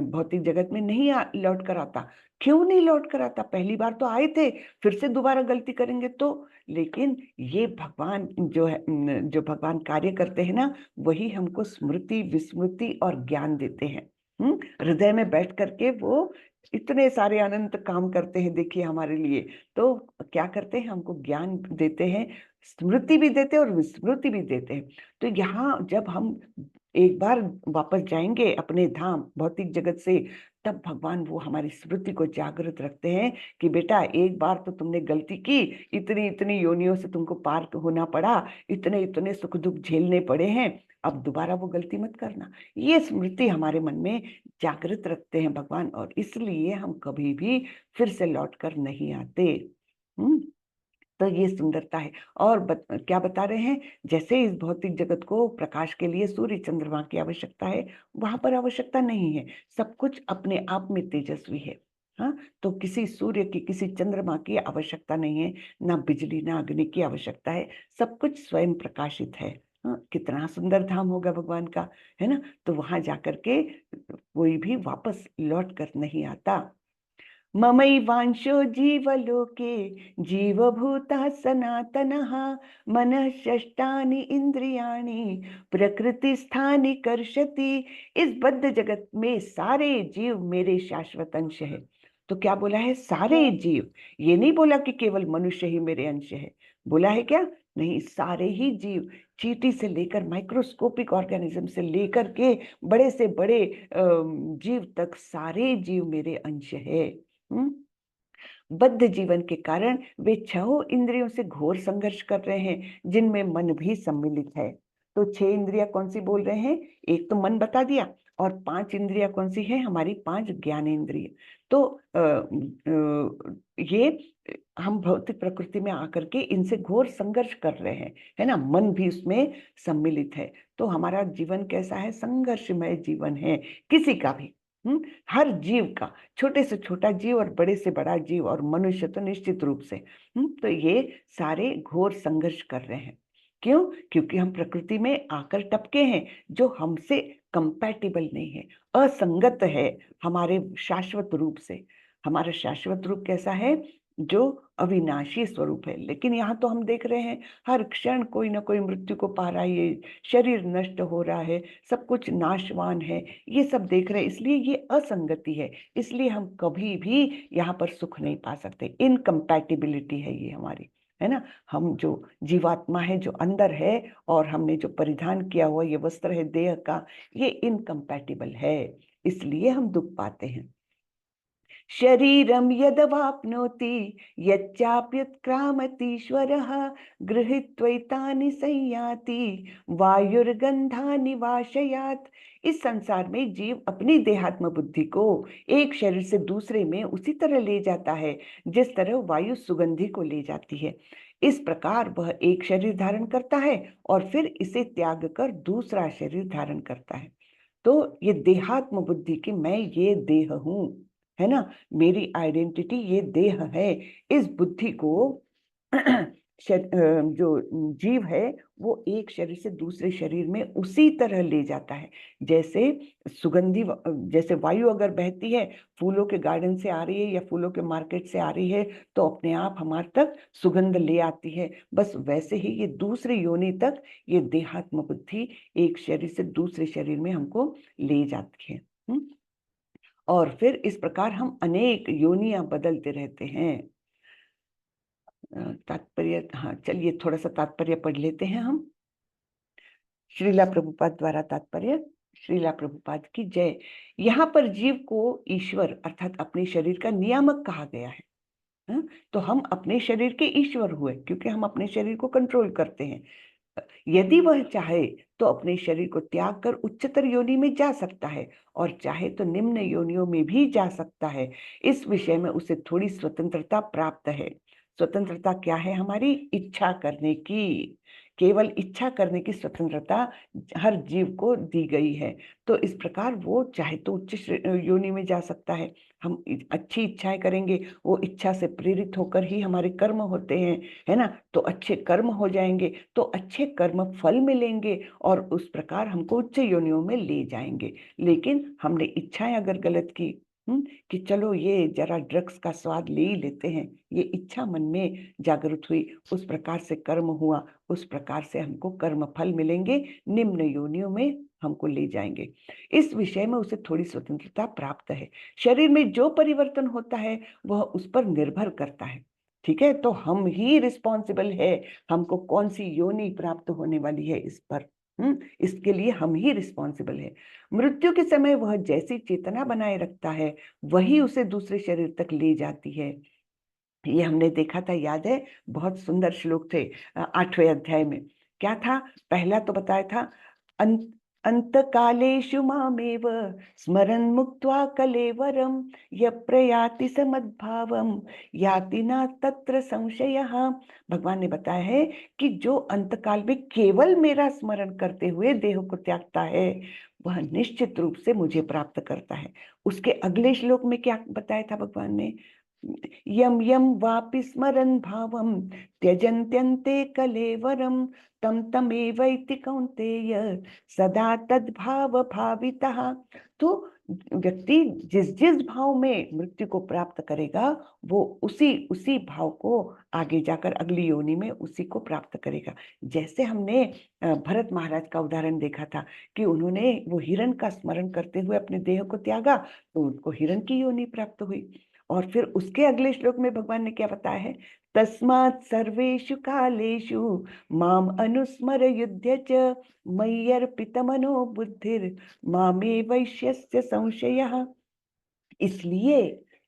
भौतिक जगत में नहीं लौट कर आता। क्यों नहीं लौट कर आता? पहली बार तो आए थे, फिर से दोबारा गलती करेंगे तो? लेकिन ये भगवान जो है, जो भगवान कार्य करते हैं ना, वही हमको स्मृति विस्मृति और ज्ञान देते हैं। हृदय में बैठ करके वो इतने सारे अनंत काम करते हैं, देखिए हमारे लिए। तो क्या करते हैं? हमको ज्ञान देते हैं, स्मृति भी देते हैं और विस्मृति भी देते हैं। तो यहाँ जब हम एक बार वापस जाएंगे अपने धाम भौतिक जगत से, तब भगवान वो हमारी स्मृति को जागृत रखते हैं कि बेटा एक बार तो तुमने गलती की, इतनी इतनी योनियों से तुमको पार होना पड़ा, इतने इतने सुख दुख झेलने पड़े हैं, अब दोबारा वो गलती मत करना। ये स्मृति हमारे मन में जागृत रखते हैं भगवान, और इसलिए हम कभी भी फिर से लौट कर नहीं आते। तो ये सुंदरता है। और क्या बता रहे हैं, जैसे इस भौतिक जगत को प्रकाश के लिए सूर्य चंद्रमा की आवश्यकता है, वहां पर आवश्यकता नहीं है, सब कुछ अपने आप में तेजस्वी है। हाँ, तो किसी सूर्य की किसी चंद्रमा की आवश्यकता नहीं है, ना बिजली ना अग्नि की आवश्यकता है, सब कुछ स्वयं प्रकाशित है। हाँ, कितना सुंदर धाम होगा भगवान का, है ना। तो वहां जाकर के कोई भी वापस लौट कर नहीं आता। ममैवांशो जीवलोके जीवभूतः सनातनः मनः षष्ठानि इंद्रियाणि प्रकृतिस्थानि कर्षति। इस बद्ध जगत में सारे जीव मेरे शाश्वत अंश है। तो क्या बोला है, सारे जीव, ये नहीं बोला कि केवल मनुष्य ही मेरे अंश है, बोला है क्या, नहीं, सारे ही जीव, चींटी से लेकर माइक्रोस्कोपिक ऑर्गेनिज्म से लेकर के बड़े से बड़े जीव तक सारे जीव मेरे अंश है। बद्ध जीवन के कारण वे 6 इंद्रियों से घोर संघर्ष कर रहे हैं, जिनमें मन भी सम्मिलित है। तो 6 इंद्रियां कौन सी बोल रहे हैं, एक तो मन बता दिया, और 5 इंद्रियां कौन सी है, हमारी 5 ज्ञानेंद्रिय। तो ये हम भौतिक प्रकृति में आकर के इनसे घोर संघर्ष कर रहे हैं, है ना, मन भी उसमें सम्मिलित है। तो हमारा जीवन कैसा है, संघर्षमय जीवन है किसी का भी। हर जीव का, छोटे से छोटा जीव और बड़े से बड़ा जीव, और मनुष्य तो निश्चित रूप से। तो ये सारे घोर संघर्ष कर रहे हैं। क्यों, क्योंकि हम प्रकृति में आकर टपके हैं जो हमसे कंपैटिबल नहीं है, असंगत है हमारे शाश्वत रूप से। हमारा शाश्वत रूप कैसा है, जो अविनाशी स्वरूप है। लेकिन यहाँ तो हम देख रहे हैं हर क्षण कोई ना कोई मृत्यु को पा रहा है, ये शरीर नष्ट हो रहा है, सब कुछ नाशवान है, ये सब देख रहे हैं। इसलिए ये असंगति है, इसलिए हम कभी भी यहाँ पर सुख नहीं पा सकते। इनकम्पैटिबिलिटी है ये हमारी, है ना। हम जो जीवात्मा है जो अंदर है, और हमने जो परिधान किया हुआ ये वस्त्र है देह का, ये इनकम्पैटिबल है, इसलिए हम दुख पाते हैं। शरीरं यदवाप्नोति यच्चाप्युत्क्रामतीश्वरः गृहीत्वैतानि संयाति वायुर्गंधानि वाशयात्। इस संसार में जीव अपनी देहात्म बुद्धि को एक शरीर से दूसरे में उसी तरह ले जाता है जिस तरह वायु सुगंधि को ले जाती है। इस प्रकार वह एक शरीर धारण करता है और फिर इसे त्याग कर दूसरा शरीर धारण करता है। तो ये देहात्म बुद्धि कि मैं ये देह हूं, है ना, मेरी आइडेंटिटी ये देह है, इस बुद्धि को जो जीव है वो एक शरीर से दूसरे शरीर में उसी तरह ले जाता है जैसे सुगंधी, जैसे वायु अगर बहती है, फूलों के गार्डन से आ रही है या फूलों के मार्केट से आ रही है, तो अपने आप हमारे तक सुगंध ले आती है। बस वैसे ही ये दूसरी योनि तक ये देहात्म बुद्धि एक शरीर से दूसरे शरीर में हमको ले जाती है। और फिर इस प्रकार हम अनेक योनियां बदलते रहते हैं। तात्पर्य, हाँ चलिए थोड़ा सा तात्पर्य पढ़ लेते हैं हम। श्रीला प्रभुपाद द्वारा तात्पर्य। श्रीला प्रभुपाद की जय। यहाँ पर जीव को ईश्वर अर्थात अपने शरीर का नियामक कहा गया है। तो हम अपने शरीर के ईश्वर हुए क्योंकि हम अपने शरीर को कंट्रोल करते हैं। यदि वह चाहे तो अपने शरीर को त्याग कर उच्चतर योनि में जा सकता है, और चाहे तो निम्न योनियों में भी जा सकता है। इस विषय में उसे थोड़ी स्वतंत्रता प्राप्त है। स्वतंत्रता क्या है, हमारी इच्छा करने की, केवल इच्छा करने की स्वतंत्रता हर जीव को दी गई है। तो इस प्रकार वो चाहे तो उच्च योनि में जा सकता है। हम अच्छी इच्छाएं करेंगे, वो इच्छा से प्रेरित होकर ही हमारे कर्म होते हैं, है ना। तो अच्छे कर्म हो जाएंगे तो अच्छे कर्म फल मिलेंगे और उस प्रकार हमको उच्च योनियों में ले जाएंगे। लेकिन हमने इच्छाएं अगर गलत की, कि चलो ये जरा ड्रग्स का स्वाद ले ही लेते हैं, ये इच्छा मन में जागृत हुई, उस प्रकार से कर्म हुआ, उस प्रकार से हमको कर्म फल मिलेंगे, निम्न योनियों में हमको ले जाएंगे। इस विषय में उसे थोड़ी स्वतंत्रता प्राप्त है। शरीर में जो परिवर्तन होता है वह उस पर निर्भर करता है। ठीक है, तो हम ही रिस्पॉन्सिबल है हमको कौन सी योनि प्राप्त होने वाली है इस पर। इसके लिए हम ही रिस्पॉन्सिबल है। मृत्यु के समय वह जैसी चेतना बनाए रखता है वही उसे दूसरे शरीर तक ले जाती है। ये हमने देखा था, याद है? बहुत सुंदर श्लोक थे 8वें अध्याय में। क्या था? पहला तो बताया था, अंतकालेषु मामेव स्मरन् मुक्त्वा कलेवरं य प्रयाति समद्भावं याति न तत्र संशयः। भगवान ने बताया है कि जो अंतकाल में केवल मेरा स्मरण करते हुए देह को त्यागता है वह निश्चित रूप से मुझे प्राप्त करता है। उसके अगले श्लोक में क्या बताया था भगवान ने? यम यम वापि स्मरन् भावं त्यजन्त्यन्ते कलेवरं तम तमेवैति कौन्तेय सदा तद्भाव भावितः। तो व्यक्ति जिस जिस भाव में मृत्यु को प्राप्त करेगा वो उसी उसी भाव को आगे जाकर अगली योनि में उसी को प्राप्त करेगा। जैसे हमने भरत महाराज का उदाहरण देखा था कि उन्होंने वो हिरण का स्मरण करते हुए अपने देह को त्यागा तो उनको हिरण की योनि प्राप्त हुई। और फिर उसके अगले श्लोक में भगवान ने क्या बताया है? तस्मात् सर्वेषु कालेषु माम अनुस्मर युध्य च मय्यर्पितमनो बुद्धिर मामे वैश्यस्य संशयः। इसलिए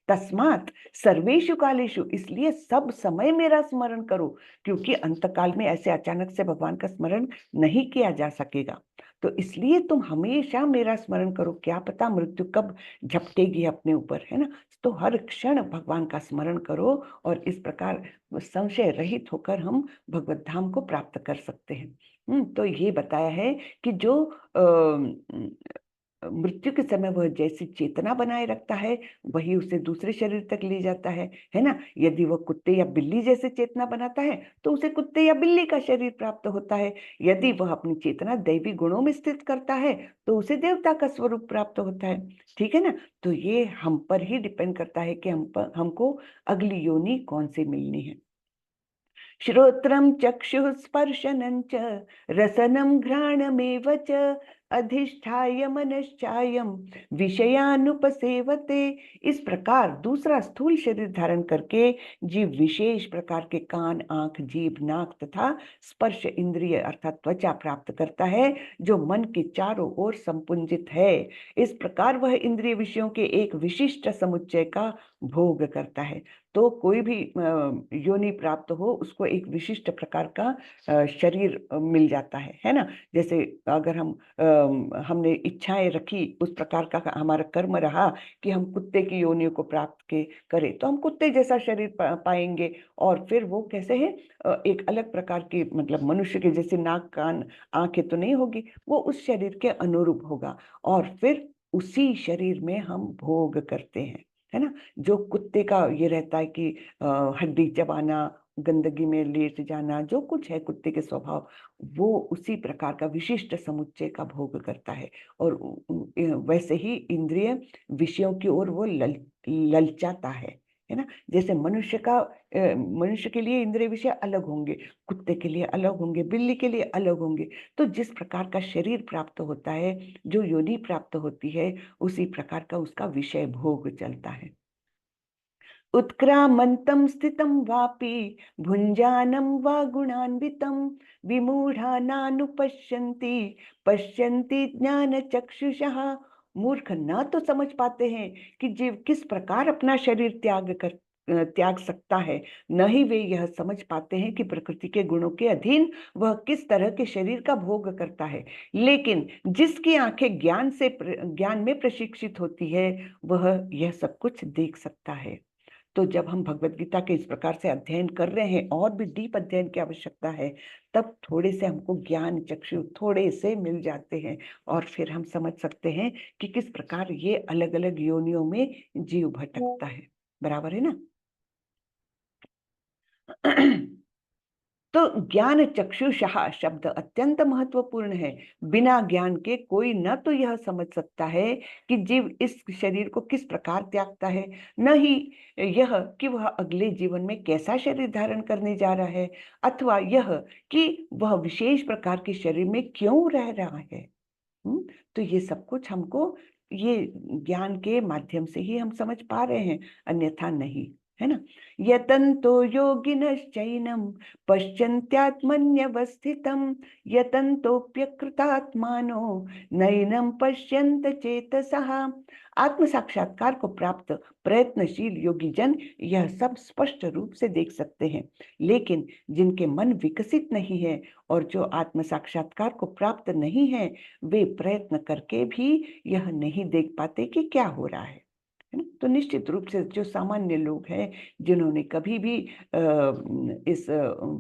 तस्मात् सर्वेषु कालेषु, इसलिए सब समय मेरा स्मरण करो, क्योंकि अंतकाल में ऐसे अचानक से भगवान का स्मरण नहीं किया जा सकेगा। तो इसलिए तुम हमेशा मेरा स्मरण करो, क्या पता मृत्यु कब झपटेगी अपने ऊपर, है ना? तो हर क्षण भगवान का स्मरण करो और इस प्रकार संशय रहित होकर हम भगवत धाम को प्राप्त कर सकते हैं। तो ये बताया है कि जो मृत्यु के समय वह जैसी चेतना बनाए रखता है वही उसे दूसरे शरीर तक ले जाता है ना? यदि वह कुत्ते या बिल्ली जैसे चेतना बनाता है तो उसे कुत्ते या बिल्ली का शरीर प्राप्त होता है। यदि वह अपनी चेतना दैवी गुणों में स्थित करता है तो उसे देवता का स्वरूप प्राप्त होता है। ठीक है ना? तो ये हम पर ही डिपेंड करता है कि हमको अगली योनि कौन सी मिलनी है। श्रोत्रं चक्षुः स्पर्शनं च रसनं घ्राणमेव च अधिष्ठाय मनश्चायं विषयानुपसेवते। इस प्रकार दूसरा स्थूल शरीर धारण करके जीव विशेष प्रकार के कान, आंख, जीभ, नाक तथा स्पर्श इंद्रिय अर्थात त्वचा प्राप्त करता है जो मन के चारों ओर संपुंजित है। इस प्रकार वह इंद्रिय विषयों के एक विशिष्ट समुच्चय का भोग करता है। तो कोई भी योनि प्राप्त हो उसको एक विशिष्ट प्रकार का शरीर मिल जाता है ना? जैसे अगर हमने इच्छाएं रखी, उस प्रकार का हमारा कर्म रहा कि हम कुत्ते की योनियों को प्राप्त करें तो हम कुत्ते जैसा शरीर पाएंगे। और फिर वो कैसे है? एक अलग प्रकार की, मतलब मनुष्य के जैसे नाक, कान, आंखें तो नहीं होगी, वो उस शरीर के अनुरूप होगा और फिर उसी शरीर में हम भोग करते हैं, है ना? जो कुत्ते का ये रहता है कि हड्डी चबाना, गंदगी में लेट जाना, जो कुछ है कुत्ते के स्वभाव, वो उसी प्रकार का विशिष्ट समुच्चय का भोग करता है। और वैसे ही इंद्रिय विषयों की ओर वो ललचाता है ना? जैसे मनुष्य के लिए इंद्रिय विषय अलग होंगे, कुत्ते के लिए अलग होंगे, बिल्ली के लिए अलग होंगे। तो जिस प्रकार का शरीर प्राप्त होता है, जो योनि प्राप्त होती है, उसी प्रकार का उसका विषय भोग चलता है। उत्क्रामन्तं स्थितं वापि भुञ्जानं वा गुणान्वितं विमूढ़ा नानुपश्यन्ति पश्यन्ति ज्ञानचक्षुषः। मूर्ख न तो समझ पाते हैं कि जीव किस प्रकार अपना शरीर त्याग सकता है, न ही वे यह समझ पाते हैं कि प्रकृति के गुणों के अधीन वह किस तरह के शरीर का भोग करता है। लेकिन जिसकी आंखें ज्ञान में प्रशिक्षित होती है वह यह सब कुछ देख सकता है। तो जब हम भगवत गीता के इस प्रकार से अध्ययन कर रहे हैं और भी डीप अध्ययन की आवश्यकता है, तब थोड़े से हमको ज्ञान चक्षु थोड़े से मिल जाते हैं और फिर हम समझ सकते हैं कि किस प्रकार ये अलग अलग योनियों में जीव भटकता है। बराबर है ना? तो ज्ञान चक्षुषः शब्द अत्यंत महत्वपूर्ण है। बिना ज्ञान के कोई न तो यह समझ सकता है कि जीव इस शरीर को किस प्रकार त्यागता है, न ही यह कि वह अगले जीवन में कैसा शरीर धारण करने जा रहा है, अथवा यह कि वह विशेष प्रकार के शरीर में क्यों रह रहा है। तो ये सब कुछ हमको ये ज्ञान के माध्यम से ही हम समझ पा रहे हैं, अन्यथा नहीं, है ना। यतन्तो योगिनश्चैनं पश्यन्त्यात्मन्यवस्थितं यतन्तोऽप्यकृतात्मानो नैनं पश्यन्त चेतसः। आत्म साक्षात्कार को प्राप्त प्रयत्नशील योगी जन यह सब स्पष्ट रूप से देख सकते हैं, लेकिन जिनके मन विकसित नहीं है और जो आत्म साक्षात्कार को प्राप्त नहीं है, वे प्रयत्न करके भी यह नहीं देख पाते कि क्या हो रहा है ना। तो निश्चित रूप से जो सामान्य लोग हैं, जिन्होंने कभी भी इस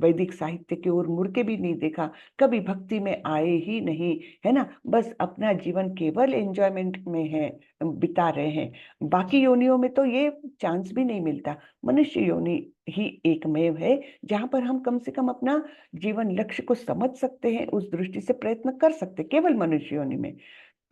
वैदिक साहित्य की ओर मुड़ के भी नहीं देखा, कभी भक्ति में आए ही नहीं, है ना, बस अपना जीवन केवल एंजॉयमेंट में है, बिता रहे हैं, बाकी योनियों में तो ये चांस भी नहीं मिलता। मनुष्य योनि ही एकमेव है जहां पर हम कम से कम अपना जीवन लक्ष्य को समझ सकते हैं, उस दृष्टि से प्रयत्न कर सकते, केवल मनुष्य योनि में।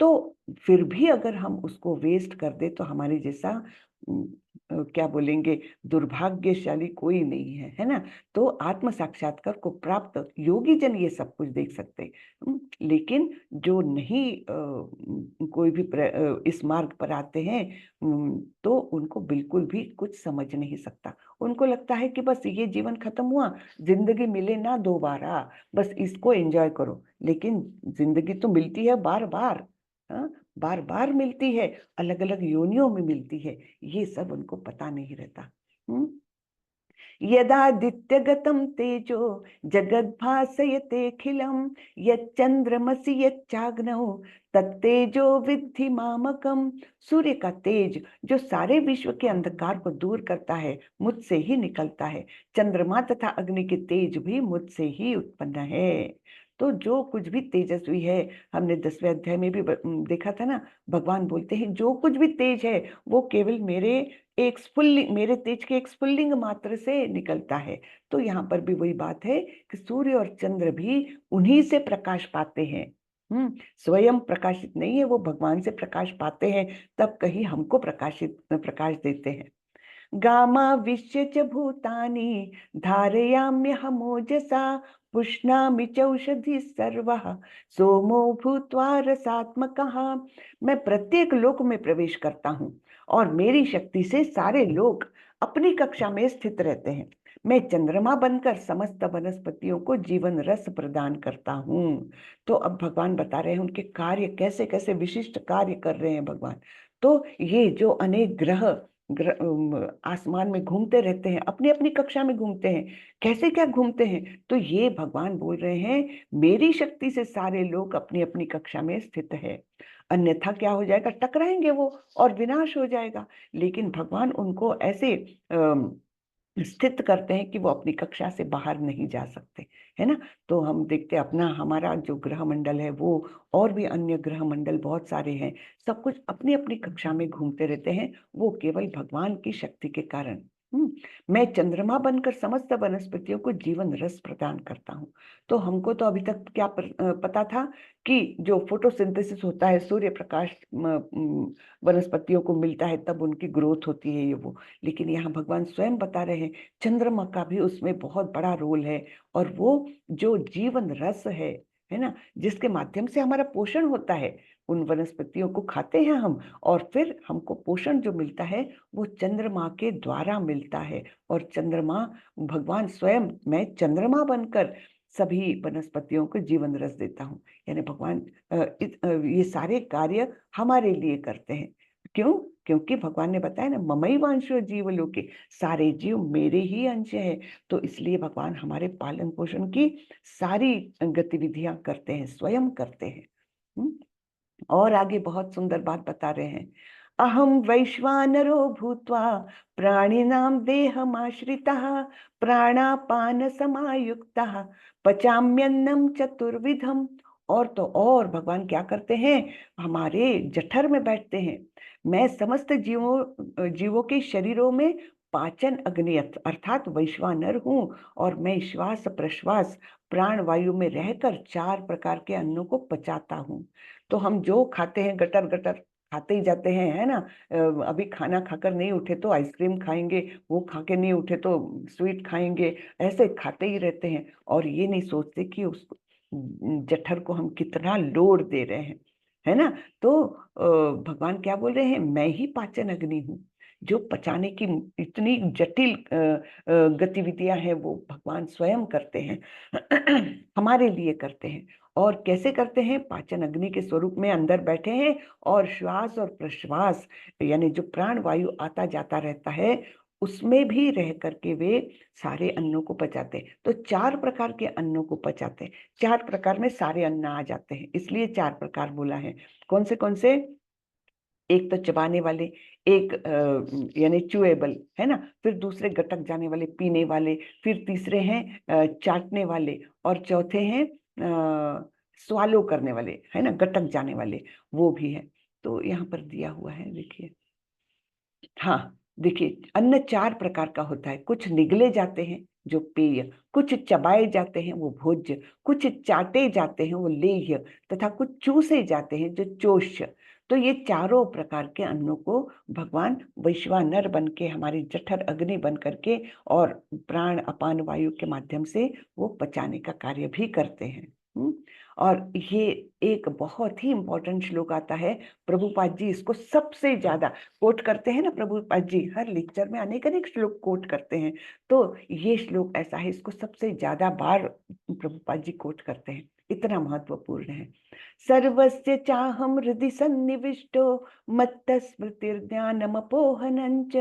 तो फिर भी अगर हम उसको वेस्ट कर दे तो हमारे जैसा क्या बोलेंगे, दुर्भाग्यशाली कोई नहीं है, है ना। तो आत्म साक्षात्कार को प्राप्त योगी जन ये सब कुछ देख सकते हैं, लेकिन जो नहीं कोई भी इस मार्ग पर आते हैं, तो उनको बिल्कुल भी कुछ समझ नहीं सकता। उनको लगता है कि बस ये जीवन खत्म हुआ, जिंदगी मिले ना दोबारा, बस इसको एंजॉय करो। लेकिन जिंदगी तो मिलती है बार बार, हाँ, बार बार मिलती है, अलग अलग योनियों में मिलती है, ये सब उनको पता नहीं रहता। यदादित्यगतं तेजो जगद्भासयतेऽखिलं यच्चंद्रमसि यच्चाग्नौ तत्तेजो विद्धि मामकम। सूर्य का तेज जो सारे विश्व के अंधकार को दूर करता है, मुझसे ही निकलता है। चंद्रमा तथा अग्नि के तेज भी मुझसे ही उत्पन्न है। तो जो कुछ भी तेजस्वी है, हमने 10वें अध्याय में भी देखा था ना, भगवान बोलते हैं जो कुछ भी तेज है वो केवल मेरे तेज के एक स्फुल्लिंग मात्र से निकलता है। तो यहाँ पर भी वही बात है कि सूर्य और चंद्र भी उन्हीं से प्रकाश पाते हैं। स्वयं प्रकाशित नहीं है, वो भगवान से प्रकाश पाते हैं, तब कहीं हमको प्रकाश देते हैं। गामाविश्य च भूतानि धारयाम्यहमोजसा पुष्णामि चौषधि सर्वः सोमो भूत्वा रसात्मकः। मैं प्रत्येक लोक में प्रवेश करता हूँ और मेरी शक्ति से सारे लोग अपनी कक्षा में स्थित रहते हैं। मैं चंद्रमा बनकर समस्त वनस्पतियों को जीवन रस प्रदान करता हूँ। तो अब भगवान बता रहे हैं उनके कार्य, कैसे कैसे विशिष्ट कार्य कर रहे हैं भगवान। तो ये जो अनेक ग्रह आसमान में घूमते रहते हैं, अपनी अपनी कक्षा में घूमते हैं, कैसे क्या घूमते हैं, तो ये भगवान बोल रहे हैं मेरी शक्ति से सारे लोग अपनी अपनी कक्षा में स्थित है, अन्यथा क्या हो जाएगा, टकराएंगे वो और विनाश हो जाएगा। लेकिन भगवान उनको ऐसे स्थित करते हैं कि वो अपनी कक्षा से बाहर नहीं जा सकते, है ना। तो हम देखते अपना हमारा जो ग्रह मंडल है वो, और भी अन्य ग्रह मंडल बहुत सारे हैं, सब कुछ अपनी अपनी कक्षा में घूमते रहते हैं, वो केवल भगवान की शक्ति के कारण। मैं चंद्रमा बनकर समस्त वनस्पतियों को जीवन रस प्रदान करता हूँ। तो हमको तो अभी तक क्या पता था कि जो फोटोसिंथेसिस होता है, सूर्य प्रकाश वनस्पतियों को मिलता है, तब उनकी ग्रोथ होती है ये वो। लेकिन यहाँ भगवान स्वयं बता रहे हैं चंद्रमा का भी उसमें बहुत बड़ा रोल है, और वो जो जीवन रस है ना, जिसके माध्यम से हमारा पोषण होता है, उन वनस्पतियों को खाते हैं हम, और फिर हमको पोषण जो मिलता है वो चंद्रमा के द्वारा मिलता है। और चंद्रमा, भगवान स्वयं, मैं चंद्रमा बनकर सभी वनस्पतियों को जीवन रस देता हूँ। यानी भगवान ये सारे कार्य हमारे लिए करते हैं। क्यों? क्योंकि भगवान ने बताया ना, ममैवांशो जीवलोके, सारे जीव मेरे ही अंश है। तो इसलिए भगवान हमारे पालन पोषण की सारी गतिविधियां करते हैं, स्वयं करते हैं। और आगे बहुत सुंदर बात बता रहे हैं, अहम वैश्वानरो भूत्वा प्राणिनां देहमाश्रितः प्राणापान समायुक्तः पचाम्यन्नम चतुर्विधम। और तो और भगवान क्या करते हैं, हमारे जठर में बैठते हैं। मैं समस्त जीवों के शरीरों में पाचन अग्नि अर्थात वैश्वानर हूँ, और मैं श्वास प्रश्वास प्राण वायु में रहकर 4 प्रकार के अन्नों को पचाता हूँ। तो हम जो खाते हैं गटर गटर खाते ही जाते हैं, है ना। अभी खाना खाकर नहीं उठे तो आइसक्रीम खाएंगे, वो खा के नहीं उठे तो स्वीट खाएंगे, ऐसे खाते ही रहते हैं, और ये नहीं सोचते कि उस जठर को हम कितना लोड दे रहे हैं, है ना। तो भगवान क्या बोल रहे हैं, मैं ही पाचन अग्नि हूँ। जो पचाने की इतनी जटिल गतिविधियां हैं वो भगवान स्वयं करते हैं हमारे लिए करते हैं। और कैसे करते हैं, पाचन अग्नि के स्वरूप में अंदर बैठे हैं और श्वास और प्रश्वास यानी जो प्राण वायु आता जाता रहता है उसमें भी रह करके वे सारे अन्नों को पचाते हैं। तो 4 प्रकार के अन्नों को पचाते हैं। 4 प्रकार में सारे अन्न आ जाते हैं, इसलिए 4 प्रकार बोला है। कौन से? एक तो चबाने वाले, एक यानी चुएबल, है ना, फिर दूसरे गटक जाने वाले, पीने वाले, फिर तीसरे हैं चाटने वाले, और चौथे हैं स्वालो करने वाले, है ना, गटक जाने वाले, वो भी है। तो यहाँ पर दिया हुआ है, देखिए। हाँ, देखिए, अन्न 4 प्रकार का होता है। कुछ निगले जाते हैं जो पेय, कुछ चबाए जाते हैं वो भोज्य, कुछ चाटे जाते हैं वो लेह्य, तथा कुछ चूसे जाते हैं जो चोष्य। तो ये चारों प्रकार के अन्नों को भगवान वैश्वानर बन के, हमारी जठर अग्नि बन करके और प्राण अपान वायु के माध्यम से वो पचाने का कार्य भी करते हैं। और ये एक बहुत ही इंपॉर्टेंट श्लोक आता है। प्रभुपाद जी इसको सबसे ज्यादा कोट करते हैं ना, प्रभुपाद जी हर लेक्चर में अनेक अनेक श्लोक कोट करते हैं। तो ये श्लोक ऐसा है, इसको सबसे ज्यादा बार प्रभुपाद जी कोट करते हैं, इतना महत्वपूर्ण है। सर्वस्य चाहम हृदि सन्निविष्टो मत्त स्मृतिर्ज्ञानमपोहनञ्च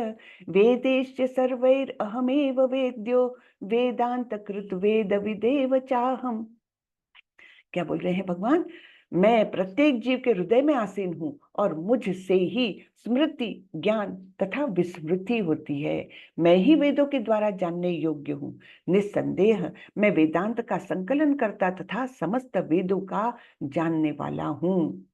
वेदैश्च सर्वैरहमेव वेद्यो वेदांत कृत वेद विदेव चाहम। क्या बोल रहे हैं भगवान, मैं प्रत्येक जीव के हृदय में आसीन हूँ और मुझसे ही स्मृति, ज्ञान तथा विस्मृति होती है। मैं ही वेदों के द्वारा जानने योग्य हूँ। निस्संदेह मैं वेदांत का संकलन करता तथा समस्त वेदों का जानने वाला हूँ।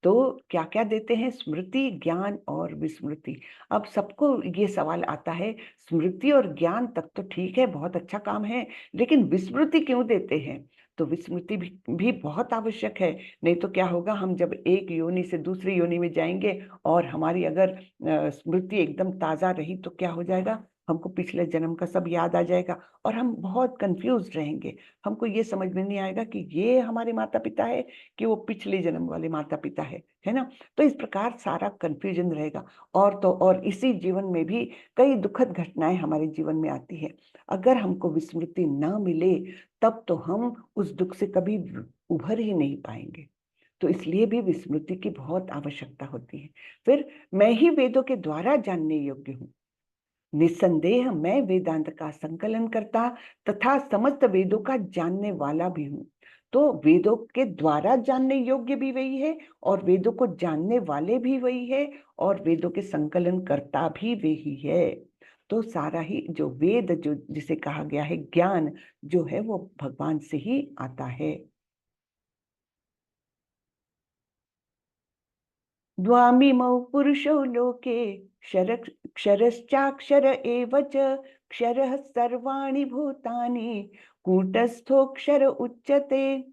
तो क्या क्या देते हैं, स्मृति, ज्ञान और विस्मृति। अब सबको ये सवाल आता है, स्मृति और ज्ञान तक तो ठीक है, बहुत अच्छा काम है, लेकिन विस्मृति क्यों देते हैं? तो विस्मृति भी बहुत आवश्यक है। नहीं तो क्या होगा, हम जब एक योनि से दूसरी योनि में जाएंगे और हमारी अगर स्मृति एकदम ताजा रही तो क्या हो जाएगा, हमको पिछले जन्म का सब याद आ जाएगा और हम बहुत कंफ्यूज रहेंगे। हमको ये समझ में नहीं आएगा कि ये हमारे माता पिता है कि वो पिछले जन्म वाले माता पिता है ना। तो इस प्रकार सारा कंफ्यूजन रहेगा। और तो और इसी जीवन में भी कई दुखद घटनाएं हमारे जीवन में आती है। अगर हमको विस्मृति ना मिले तब तो हम उस दुख से कभी उभर ही नहीं पाएंगे। तो इसलिए भी विस्मृति की बहुत आवश्यकता होती है। फिर मैं ही वेदों के द्वारा जानने योग्य हूँ। निस्संदेह मैं वेदांत का संकलन करता तथा समस्त वेदों का जानने वाला भी हूँ। तो वेदों के द्वारा जानने योग्य भी वही है और वेदों को जानने वाले भी वही है और वेदों के संकलन करता भी वही है। तो सारा ही जो वेद, जो जिसे कहा गया है ज्ञान, जो है वो भगवान से ही आता है। द्वामिमौ पुरुषौ लोके क्षरश्चाक्षर एव च क्षरः सर्वाणि भूतानि कूटस्थोक्षर उच्यते।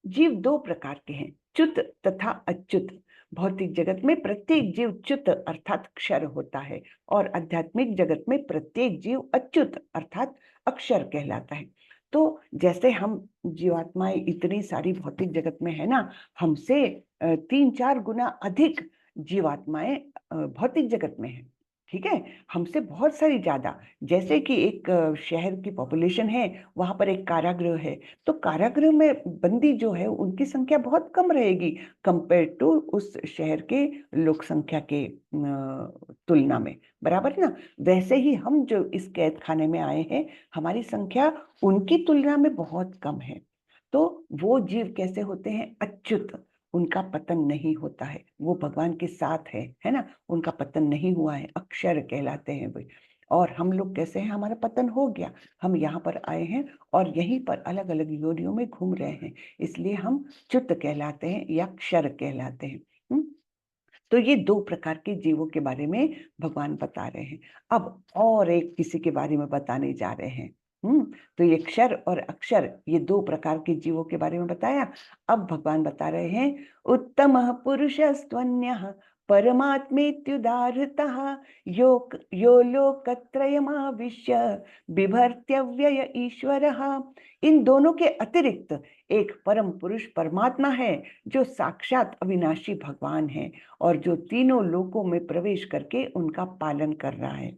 जीव 2 प्रकार के हैं, च्युत तथा अच्युत। भौतिक जगत में प्रत्येक जीव च्युत अर्थात क्षर होता है और आध्यात्मिक जगत में प्रत्येक जीव अच्युत अर्थात अक्षर कहलाता है। तो जैसे हम जीवात्माएं इतनी सारी भौतिक जगत में है ना, हमसे 3-4 गुना अधिक जीवात्माएं भौतिक जगत में है। ठीक है, हमसे बहुत सारी ज्यादा। जैसे कि एक शहर की पॉपुलेशन है, वहां पर एक कारागृह है, तो कारागृह में बंदी जो है उनकी संख्या बहुत कम रहेगी कंपेयर टू उस शहर के लोक संख्या के तुलना में, बराबर है ना। वैसे ही हम जो इस कैद खाने में आए हैं, हमारी संख्या उनकी तुलना में बहुत कम है। तो वो जीव कैसे होते हैं, अच्युत। उनका पतन नहीं होता है, वो भगवान के साथ है ना, उनका पतन नहीं हुआ है, अक्षर कहलाते हैं वे। और हम लोग कैसे हैं, हमारा पतन हो गया, हम यहाँ पर आए हैं और यहीं पर अलग अलग योनियों में घूम रहे हैं, इसलिए हम च्युत कहलाते हैं या क्षर कहलाते हैं। तो ये 2 प्रकार के जीवों के बारे में भगवान बता रहे हैं। अब और एक किसी के बारे में बताने जा रहे हैं। तो ये क्षर और अक्षर, ये 2 प्रकार के जीवों के बारे में बताया। अब भगवान बता रहे हैं, उत्तमः पुरुषस्त्वन्यः परमात्मेत्युदाहृतः यो लोकत्रयमाविश्य बिभर्त्यव्यय ईश्वरः। इन दोनों के अतिरिक्त एक परम पुरुष परमात्मा है जो साक्षात अविनाशी भगवान है और जो तीनों लोकों में प्रवेश करके उनका पालन कर रहा है।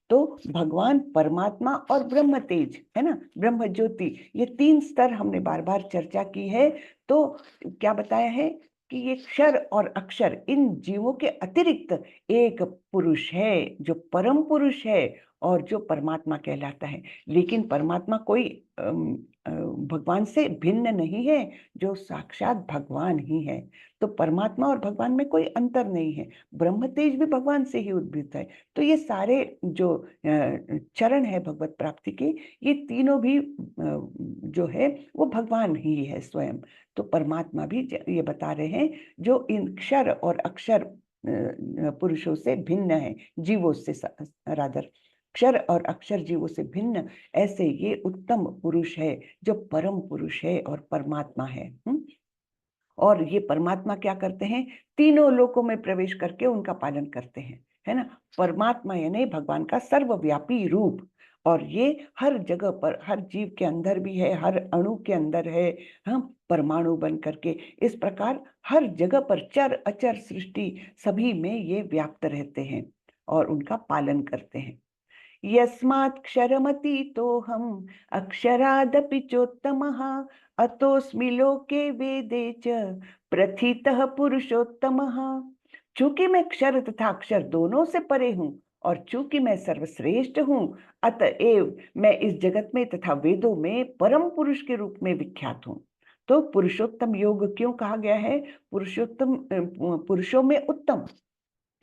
तो भगवान, परमात्मा और ब्रह्म तेज है ना, ब्रह्म ज्योति, ये 3 स्तर हमने बार बार चर्चा की है। तो क्या बताया है कि ये क्षर और अक्षर, इन जीवों के अतिरिक्त एक पुरुष है जो परम पुरुष है और जो परमात्मा कहलाता है। लेकिन परमात्मा कोई भगवान से भिन्न नहीं है, जो साक्षात भगवान ही है। तो परमात्मा और भगवान में कोई अंतर नहीं है। ब्रह्म तेज भी भगवान से ही उद्भूत है। तो ये सारे जो चरण है भगवत प्राप्ति के, ये तीनों भी जो है वो भगवान ही है स्वयं। तो परमात्मा भी ये बता रहे हैं जो इन क्षर और अक्षर पुरुषों से भिन्न है, जीवों से रादर क्षर और अक्षर जीवों से भिन्न, ऐसे ये उत्तम पुरुष है जो परम पुरुष है और परमात्मा है। और ये परमात्मा क्या करते हैं, तीनों लोकों में प्रवेश करके उनका पालन करते हैं, है ना। परमात्मा यानी भगवान का सर्वव्यापी रूप, और ये हर जगह पर, हर जीव के अंदर भी है, हर अणु के अंदर है, हम परमाणु बन करके। इस प्रकार हर जगह पर चर अचर सृष्टि सभी में ये व्याप्त रहते हैं और उनका पालन करते हैं। यस्मात्क्षरमतीतोऽहम् अक्षरादपि चोत्तमः अतोऽस्मि लोके वेदे च प्रथितः पुरुषोत्तमः। चूंकि मैं क्षर तथा अक्षर दोनों से परे हूँ और चूंकि मैं सर्वश्रेष्ठ हूँ, अतएव मैं इस जगत में तथा वेदों में परम पुरुष के रूप में विख्यात हूँ। तो पुरुषोत्तम योग क्यों कहा गया है? पुरुषोत्तम पुरुषों में उत्तम,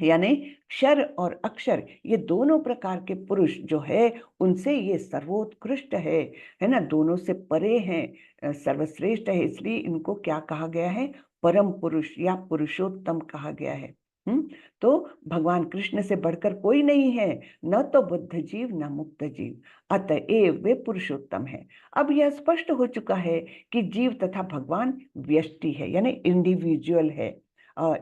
यानी क्षर और अक्षर ये दोनों प्रकार के पुरुष जो है उनसे ये सर्वोत्कृष्ट है ना, दोनों से परे हैं, सर्वश्रेष्ठ है। इसलिए इनको क्या कहा गया है? परम पुरुष या पुरुषोत्तम कहा गया है। तो भगवान कृष्ण से बढ़कर कोई नहीं है, न तो बुद्ध जीव न मुक्त जीव, अतएव वे पुरुषोत्तम है। अब यह स्पष्ट हो चुका है कि जीव तथा भगवान व्यष्टि है, यानी इंडिविजुअल है।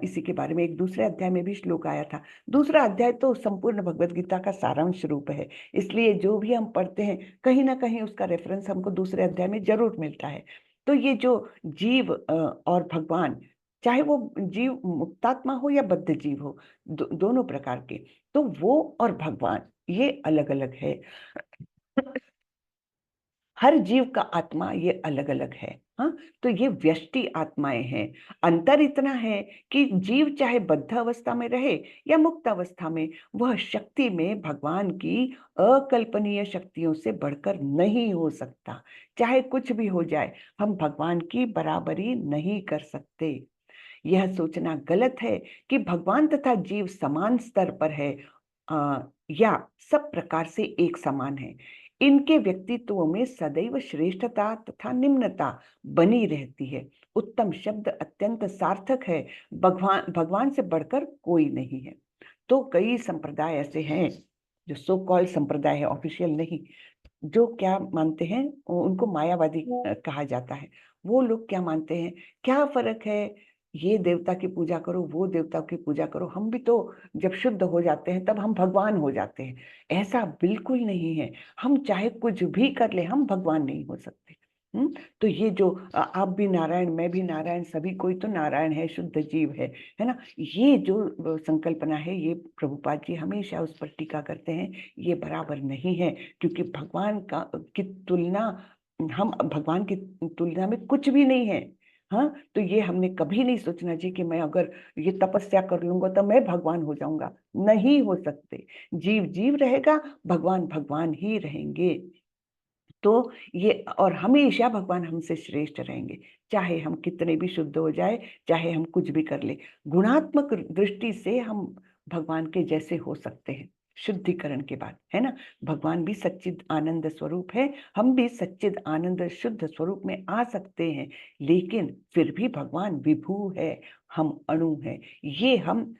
इसी के बारे में एक दूसरे अध्याय में भी श्लोक आया था। दूसरा अध्याय तो संपूर्ण भगवत गीता का सारांश रूप है, इसलिए जो भी हम पढ़ते हैं कहीं ना कहीं उसका रेफरेंस हमको दूसरे अध्याय में जरूर मिलता है। तो ये जो जीव और भगवान, चाहे वो जीव मुक्तात्मा हो या बद्ध जीव हो, दोनों प्रकार के, तो वो और भगवान ये अलग अलग है। हर जीव का आत्मा ये अलग अलग है। हाँ, तो ये व्यष्टि आत्माएं हैं। अंतर इतना है कि जीव चाहे बद्ध अवस्था में रहे या मुक्त अवस्था में, वह शक्ति में भगवान की अकल्पनीय शक्तियों से बढ़कर नहीं हो सकता। चाहे कुछ भी हो जाए, हम भगवान की बराबरी नहीं कर सकते। यह सोचना गलत है कि भगवान तथा जीव समान स्तर पर है या सब प्रकार से एक समान है। इनके व्यक्तित्वों में सदैव श्रेष्ठता तथा निम्नता बनी रहती है। उत्तम शब्द अत्यंत सार्थक है, भगवान से बढ़कर कोई नहीं है। तो कई संप्रदाय ऐसे हैं जो सो कॉल्ड संप्रदाय है, ऑफिशियल नहीं, जो क्या मानते हैं, उनको मायावादी कहा जाता है। वो लोग क्या मानते हैं, क्या फर्क है, ये देवता की पूजा करो, वो देवता की पूजा करो, हम भी तो जब शुद्ध हो जाते हैं तब हम भगवान हो जाते हैं। ऐसा बिल्कुल नहीं है। हम चाहे कुछ भी कर ले, हम भगवान नहीं हो सकते। तो ये जो आप भी नारायण, मैं भी नारायण, सभी कोई तो नारायण है, शुद्ध जीव है ना, ये जो संकल्पना है, ये प्रभुपाद जी हमेशा उस पर टीका करते हैं। ये बराबर नहीं है, क्योंकि भगवान की तुलना, हम भगवान की तुलना में कुछ भी नहीं है। हाँ, तो ये हमने कभी नहीं सोचना चाहिए कि मैं अगर ये तपस्या कर लूंगा तो मैं भगवान हो जाऊंगा। नहीं हो सकते। जीव जीव रहेगा, भगवान भगवान ही रहेंगे। तो ये, और हमेशा भगवान हमसे श्रेष्ठ रहेंगे, चाहे हम कितने भी शुद्ध हो जाए, चाहे हम कुछ भी कर ले। गुणात्मक दृष्टि से हम भगवान के जैसे हो सकते हैं शुद्धिकरण के बाद, है ना। भगवान भी सच्चिद आनंद स्वरूप है, हम भी सच्चिद आनंद शुद्ध स्वरूप में आ सकते हैं, लेकिन फिर भी भगवान विभू है, हम अणु हैं। ये हम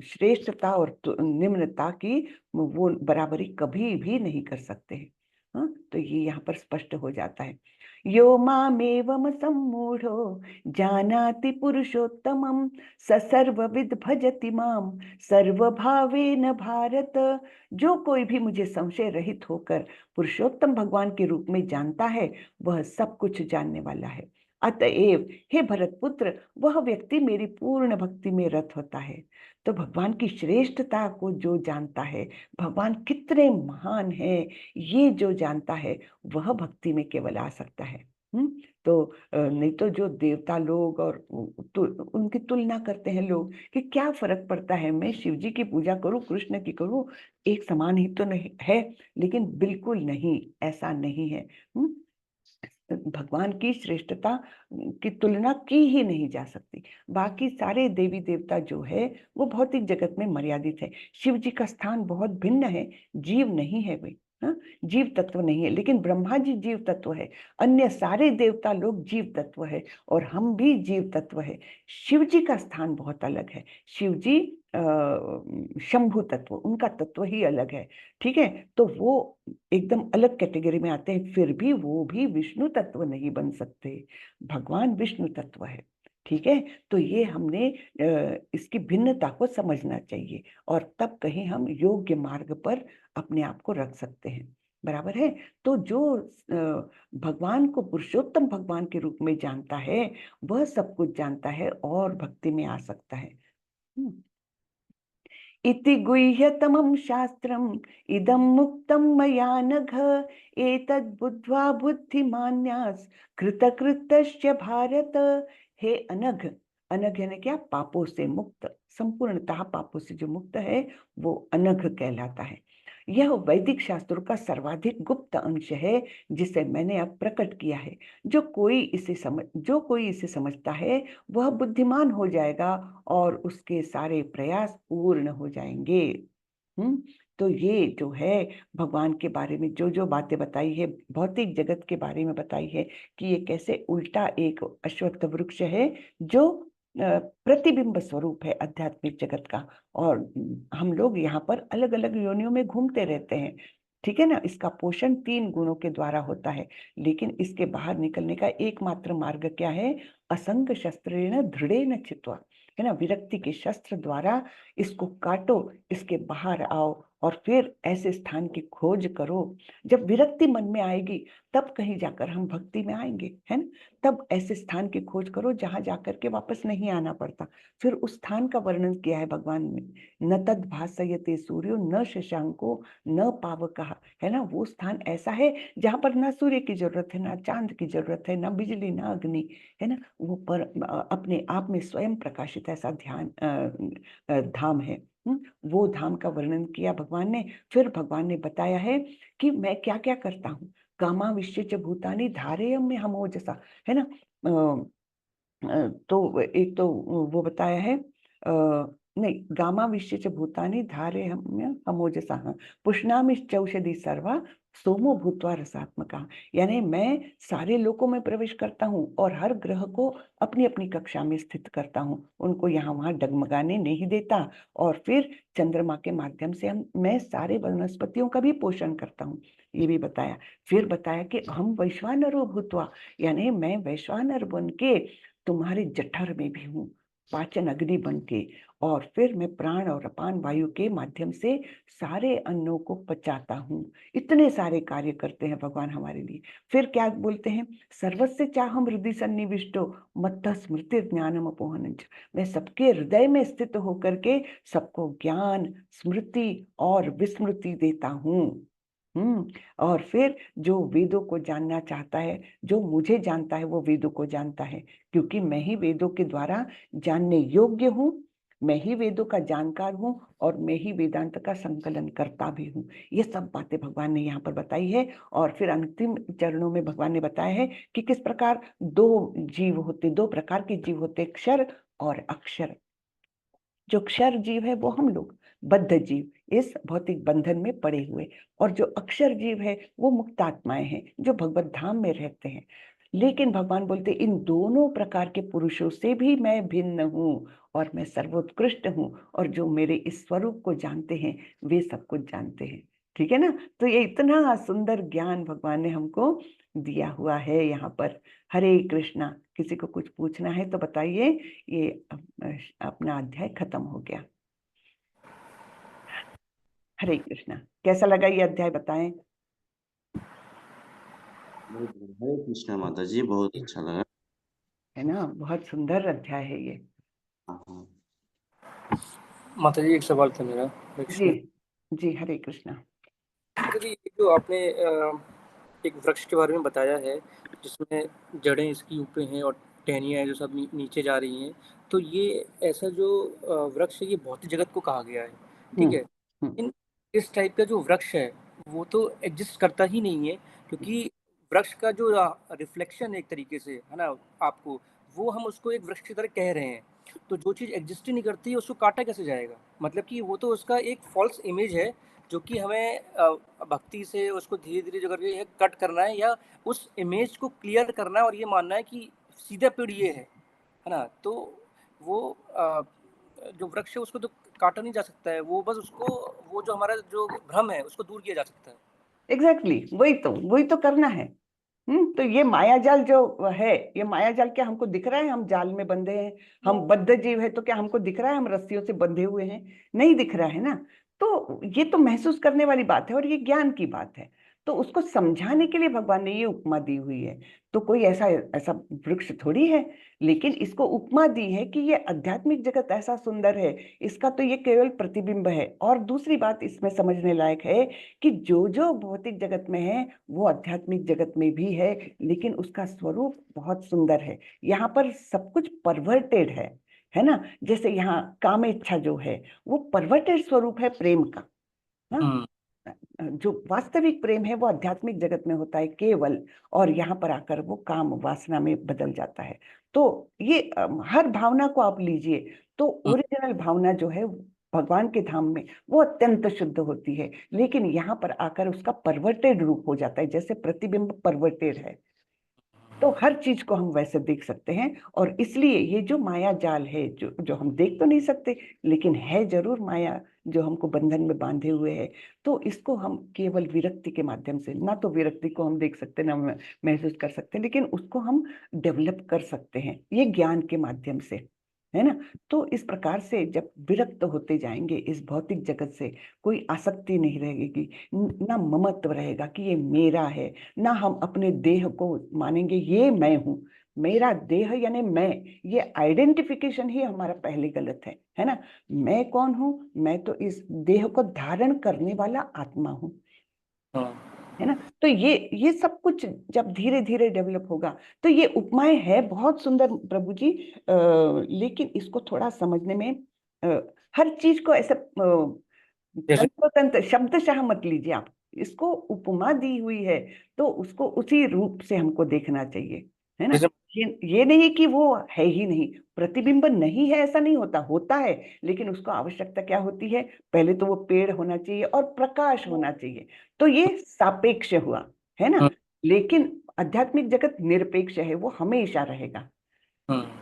श्रेष्ठता और निम्नता की वो बराबरी कभी भी नहीं कर सकते हैं। हाँ, तो ये यहाँ पर स्पष्ट हो जाता है। यो मामेवम सम्मूढ़ो जानाति पुरुषोत्तमं स सर्वविद भजति माम सर्वभावेन भारत। जो कोई भी मुझे संशय रहित होकर पुरुषोत्तम भगवान के रूप में जानता है, वह सब कुछ जानने वाला है। अतएव हे भरत पुत्र, वह व्यक्ति मेरी पूर्ण भक्ति में रत होता है। तो भगवान की श्रेष्ठता को जो जानता है, भगवान कितने महान हैं, ये जो जानता है, वह भक्ति में केवल आ सकता है। तो नहीं तो जो देवता लोग और उनकी तुलना करते हैं लोग कि क्या फर्क पड़ता है, मैं शिव जी की पूजा करूं, कृष्ण की करूं, एक समान ही तो नहीं है। लेकिन बिल्कुल नहीं, ऐसा नहीं है। भगवान की श्रेष्ठता की तुलना की ही नहीं जा सकती। बाकी सारे देवी देवता जो है वो भौतिक जगत में मर्यादित है। शिव जी का स्थान बहुत भिन्न है, जीव नहीं है वे, हाँ, जीव तत्व नहीं है। लेकिन ब्रह्मा जी जीव तत्व है, अन्य सारे देवता लोग जीव तत्व है, और हम भी जीव तत्व है। शिव जी का स्थान बहुत अलग है। शिव जी शंभु तत्व, उनका तत्व ही अलग है। ठीक है, तो वो एकदम अलग कैटेगरी में आते हैं। फिर भी वो भी विष्णु तत्व नहीं बन सकते, भगवान विष्णु तत्व है। ठीक है, तो ये हमने इसकी भिन्नता को समझना चाहिए, और तब कहीं हम योग्य मार्ग पर अपने आप को रख सकते हैं। बराबर है। तो जो भगवान को पुरुषोत्तम भगवान के रूप में जानता है, वह सब कुछ जानता है और भक्ति में आ सकता है। इति गुह्यतमं शास्त्रम् इदं मुक्तं मया नघ एतद् बुद्ध्वा बुद्धिमान्यास् कृतकृतश्च भारत। हे अनघ, अनघ यानी क्या, पापों से मुक्त, संपूर्णतः पापों से जो मुक्त है वो अनघ कहलाता है। यह वैदिक शास्त्रों का सर्वाधिक गुप्त अंश है जिसे मैंने अब प्रकट किया है। जो कोई इसे समझता है वह बुद्धिमान हो जाएगा और उसके सारे प्रयास पूर्ण हो जाएंगे। तो ये जो है भगवान के बारे में जो जो बातें बताई है, भौतिक जगत के बारे में बताई है कि ये कैसे उल्टा एक अश्वत्थ वृक्ष है जो प्रतिबिंब स्वरूप है आध्यात्मिक जगत का। और हम लोग यहाँ पर अलग अलग योनियों में घूमते रहते हैं। ठीक है ना, इसका पोषण 3 गुणों के द्वारा होता है। लेकिन इसके बाहर निकलने का एकमात्र मार्ग क्या है? असंग शस्त्रेण दृढ़ेन छित्त्वा, है ना, विरक्ति के शस्त्र द्वारा इसको काटो, इसके बाहर आओ, और फिर ऐसे स्थान की खोज करो। जब विरक्ति मन में आएगी तब कहीं जाकर हम भक्ति में आएंगे, है ना। तब ऐसे स्थान की खोज करो जहां जाकर के वापस नहीं आना पड़ता। फिर उस स्थान का वर्णन किया है भगवान ने, न तद भासयते सूर्यो न शशांको न पावकः, है ना। वो स्थान ऐसा है जहां पर ना सूर्य की जरूरत है, ना चांद की जरूरत है, ना बिजली, ना अग्नि, है ना। वो पर अपने आप में स्वयं प्रकाशित ऐसा धाम है। वो धाम का वर्णन किया भगवान ने। फिर भगवान ने बताया है कि मैं क्या क्या करता हूँ। कामाविश्य च भूतानि धारेयम में हमोजसा, है ना। तो एक तो वो बताया है, नहीं, गामाविश्य च भूतानि धारे हमोजसा पुष्णामि चौषधि सर्वा सोमो भूत्वा रसात्मका। यानी मैं सारे लोकों में प्रवेश करता हूँ और हर ग्रह को अपनी अपनी कक्षा में स्थित करता हूँ, उनको यहाँ वहाँ डगमगाने नहीं देता। और फिर चंद्रमा के माध्यम से मैं सारे वनस्पतियों का भी पोषण करता हूँ, ये भी बताया। फिर बताया कि हम वैश्वानरो भूत्वा, यानी मैं वैश्वानर बन के तुम्हारे जठर में भी हूँ, पाचन अग्नि बन के। और फिर मैं प्राण और अपान वायु के माध्यम से सारे अन्नों को पचाता हूँ। इतने सारे कार्य करते हैं भगवान हमारे लिए। फिर क्या बोलते हैं? सर्वस्य चाहम हृदय सन्निविष्टो मत्तः स्मृति ज्ञानम अपोहनं च। मैं सबके हृदय में स्थित होकर के सबको ज्ञान, स्मृति और विस्मृति देता हूँ। और फिर जो वेदों को जानना चाहता है, जो मुझे जानता है, वो वेदों को जानता है, क्योंकि मैं ही वेदों के द्वारा जानने योग्य हूँ, मैं ही वेदों का जानकार हूँ, और मैं ही वेदांत का संकलन करता भी हूँ। ये सब बातें भगवान ने यहाँ पर बताई है। और फिर अंतिम चरणों में भगवान ने बताया है कि किस प्रकार दो प्रकार के जीव होते, क्षर और अक्षर। जो क्षर जीव है वो हम लोग बद्ध जीव, इस भौतिक बंधन में पड़े हुए, और जो अक्षर जीव है वो मुक्तात्माएं हैं जो भगवत धाम में रहते हैं। लेकिन भगवान बोलते इन दोनों प्रकार के पुरुषों से भी मैं भिन्न हूँ और मैं सर्वोत्कृष्ट हूँ, और जो मेरे इस स्वरूप को जानते हैं वे सब कुछ जानते हैं। ठीक है ना। तो ये इतना सुंदर ज्ञान भगवान ने हमको दिया हुआ है यहाँ पर। हरे कृष्णा। किसी को कुछ पूछना है तो बताइए। ये अपना अध्याय खत्म हो गया। हरे कृष्णा। कैसा लगा ये अध्याय बताएं। हरे कृष्णा माता जी, बहुत अच्छा लगा। है ना, बहुत सुंदर अध्याय है ये। हाँ, माता जी एक सवाल था मेरा। जी जी, हरे कृष्णा। माता जी ये जो आपने एक वृक्ष के बारे में बताया है जिसमें जड़ें इसकी ऊपर हैं और टहनियाँ हैं जो सब नीचे जा रही हैं, तो ये ऐसा जो वृक्ष है ये भौतिक जगत को कहा गया है, ठीक है। इन इस टाइप का जो वृक्ष है वो तो एग्जिस्ट करता ही नहीं है, क्योंकि वृक्ष का जो रिफ्लेक्शन एक तरीके से है ना आपको, वो हम उसको एक वृक्ष की तरह कह रहे हैं। तो जो चीज़ एग्जिस्ट ही नहीं करती उसको काटा कैसे जाएगा? मतलब कि वो तो उसका एक फॉल्स इमेज है जो कि हमें भक्ति से उसको धीरे-धीरे जो करके है कट करना है या उस इमेज को क्लियर करना है और ये मानना है कि सीधा पेड़ ये है ना? तो वो जो वृक्ष है उसको तो काटा नहीं जा सकता है, वो बस उसको वो जो हमारा जो भ्रम है उसको दूर किया जा सकता है। एग्जैक्टली, वही तो करना है। तो ये माया जाल जो है, ये माया जाल क्या हमको दिख रहा है हम जाल में बंधे हैं? हम बद्ध जीव है तो क्या हमको दिख रहा है हम रस्सियों से बंधे हुए हैं? नहीं दिख रहा है ना। तो ये तो महसूस करने वाली बात है और ये ज्ञान की बात है। तो उसको समझाने के लिए भगवान ने ये उपमा दी हुई है। तो कोई ऐसा ऐसा वृक्ष थोड़ी है, लेकिन इसको उपमा दी है कि ये आध्यात्मिक जगत ऐसा सुंदर है, इसका तो ये केवल प्रतिबिंब है। और दूसरी बात इसमें समझने लायक है कि जो जो भौतिक जगत में है वो आध्यात्मिक जगत में भी है, लेकिन उसका स्वरूप बहुत सुंदर है। यहाँ पर सब कुछ परवर्टेड है ना। जैसे यहाँ कामेच्छा जो है वो परवर्टेड स्वरूप है प्रेम का। हाँ, जो वास्तविक प्रेम है वो आध्यात्मिक जगत में होता है केवल, और यहाँ पर आकर वो काम वासना में बदल जाता है। तो ये हर भावना को आप लीजिए तो ओरिजिनल भावना जो है भगवान के धाम में वो अत्यंत शुद्ध होती है, लेकिन यहाँ पर आकर उसका परवर्टेड रूप हो जाता है, जैसे प्रतिबिंब परवर्टेड है। तो हर चीज को हम वैसे देख सकते हैं, और इसलिए ये जो माया जाल है जो जो हम देख तो नहीं सकते, लेकिन है जरूर माया जो हमको बंधन में बांधे हुए है। तो इसको हम केवल विरक्ति के माध्यम से, ना तो विरक्ति को हम देख सकते ना महसूस कर सकते, लेकिन उसको हम डेवलप कर सकते हैं ये ज्ञान के माध्यम से, है ना। तो इस प्रकार से जब विरक्त होते जाएंगे इस भौतिक जगत से, कोई आसक्ति नहीं रहेगी, ना ममत्व रहेगा कि ये मेरा है, ना हम अपने देह को मानेंगे ये मैं हूं, मेरा देह यानी मैं। ये आइडेंटिफिकेशन ही हमारा पहले गलत है ना। मैं कौन हूं? मैं तो इस देह को धारण करने वाला आत्मा हूं, है ना। तो ये सब कुछ जब धीरे धीरे डेवलप होगा, तो ये उपमाएं है बहुत सुंदर प्रभु जी। लेकिन इसको थोड़ा समझने में हर चीज को ऐसे जैसे तंत्र शब्दशः मत लीजिए आप। इसको उपमा दी हुई है तो उसको उसी रूप से हमको देखना चाहिए, है ना। जैसे ये नहीं कि वो है ही नहीं, प्रतिबिंब नहीं है ऐसा नहीं होता, होता है, लेकिन उसको आवश्यकता क्या होती है? पहले तो वो पेड़ होना चाहिए और प्रकाश होना चाहिए। तो ये सापेक्ष हुआ, है ना। लेकिन आध्यात्मिक जगत निरपेक्ष है, वो हमेशा रहेगा।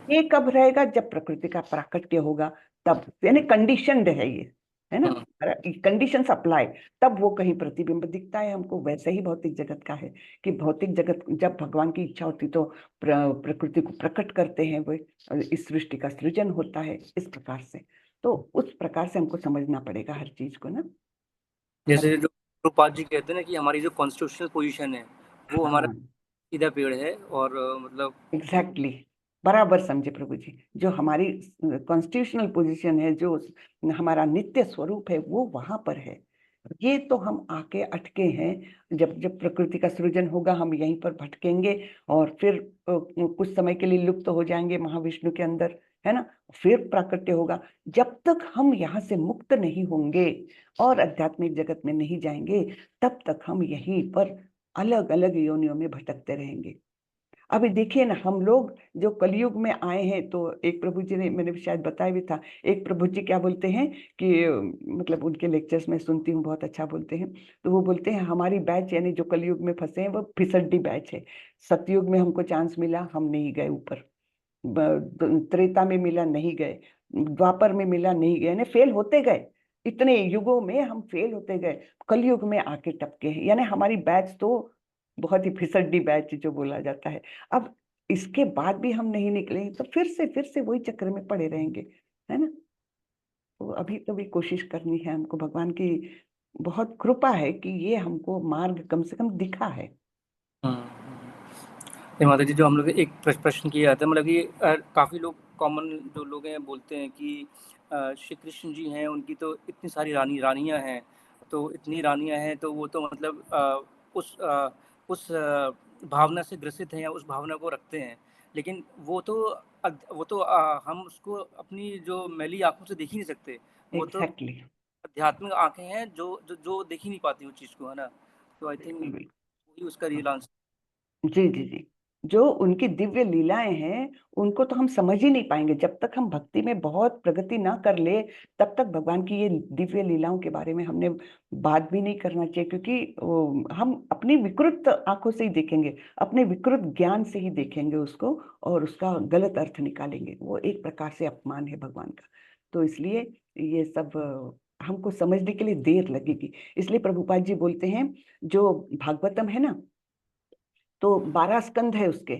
ये कब रहेगा? जब प्रकृति का प्राकट्य होगा, तब यानी कंडीशनड है ये, है ना। कंडीशन अप्लाई, तब वो कहीं प्रतिबिंब दिखता है हमको। वैसे ही भौतिक जगत का है कि भौतिक जगत जब भगवान की इच्छा होती तो प्रकृति को प्रकट करते हैं, वो इस सृष्टि का सृजन होता है इस प्रकार से। तो उस प्रकार से हमको समझना पड़ेगा हर चीज को ना। जैसे जो रूपाल जी कहते हैं ना कि हमारी जो कॉन्स्टिट्यूशनल पोजीशन है वो हमारा हाँ, सीधा पेड़ है और मतलब एग्जैक्टली, बराबर समझे प्रभु जी। जो हमारी कॉन्स्टिट्यूशनल पोजीशन है, जो हमारा नित्य स्वरूप है, वो वहां पर है। ये तो हम आके अटके हैं। जब जब प्रकृति का सृजन होगा हम यहीं पर भटकेंगे, और फिर कुछ समय के लिए लुप्त हो जाएंगे महाविष्णु के अंदर, है ना। फिर प्राकट्य होगा। जब तक हम यहाँ से मुक्त नहीं होंगे और आध्यात्मिक जगत में नहीं जाएंगे, तब तक हम यहीं पर अलग अलग योनियों में भटकते रहेंगे। अभी देखिए ना, हम लोग जो कलयुग में आए हैं, तो एक प्रभु जी ने, मैंने शायद बताया भी था, एक प्रभु जी क्या बोलते हैं कि मतलब उनके लेक्चर्स में सुनती हूँ, बहुत अच्छा बोलते हैं। तो वो बोलते हैं हमारी बैच यानी जो कलयुग में फंसे हैं वो फिसड्डी बैच है। सतयुग में हमको चांस मिला, हम नहीं गए ऊपर। त्रेता में मिला, नहीं गए। द्वापर में मिला, नहीं गए, यानी फेल होते गए। इतने युगों में हम फेल होते गए, कलयुग में आके टपके हैं। यानी हमारी बैच तो बहुत ही फिसड्डी बैच जो बोला जाता है। अब इसके बाद भी हम नहीं निकलेंगे तो फिर से वही चक्र में पड़े रहेंगे, है ना। तो अभी तो भी कोशिश करनी है हमको, भगवान की बहुत कृपा है कि ये हमको मार्ग कम से कम दिखा है। ये माता जी, जो हम लोग एक प्रश्न किया था, मतलब कि काफ़ी लोग कॉमन जो लोग हैं बोलते हैं कि श्री कृष्ण जी हैं, उनकी तो इतनी सारी रानियां हैं, तो इतनी रानियां हैं तो वो तो मतलब उस भावना से ग्रसित हैं या उस भावना को रखते हैं, लेकिन वो तो हम उसको अपनी जो मैली आंखों से देख ही नहीं सकते। वो तो एग्जैक्टली। आध्यात्मिक आंखें हैं जो जो जो देख ही नहीं पाती उस चीज़ को, है ना। तो आई थिंक बिल्कुल बिल्कुल। वही उसका रियल आंसर। जी जी जी। जो उनकी दिव्य लीलाएं हैं उनको तो हम समझ ही नहीं पाएंगे जब तक हम भक्ति में बहुत प्रगति ना कर ले। तब तक भगवान की ये दिव्य लीलाओं के बारे में हमने बात भी नहीं करना चाहिए, क्योंकि हम अपनी विकृत आंखों से ही देखेंगे, अपने विकृत ज्ञान से ही देखेंगे उसको और उसका गलत अर्थ निकालेंगे। वो एक प्रकार से अपमान है भगवान का। तो इसलिए ये सब हमको समझने के लिए देर लगेगी। इसलिए प्रभुपाद जी बोलते हैं, जो भागवतम है ना, तो 12 स्कंद है उसके,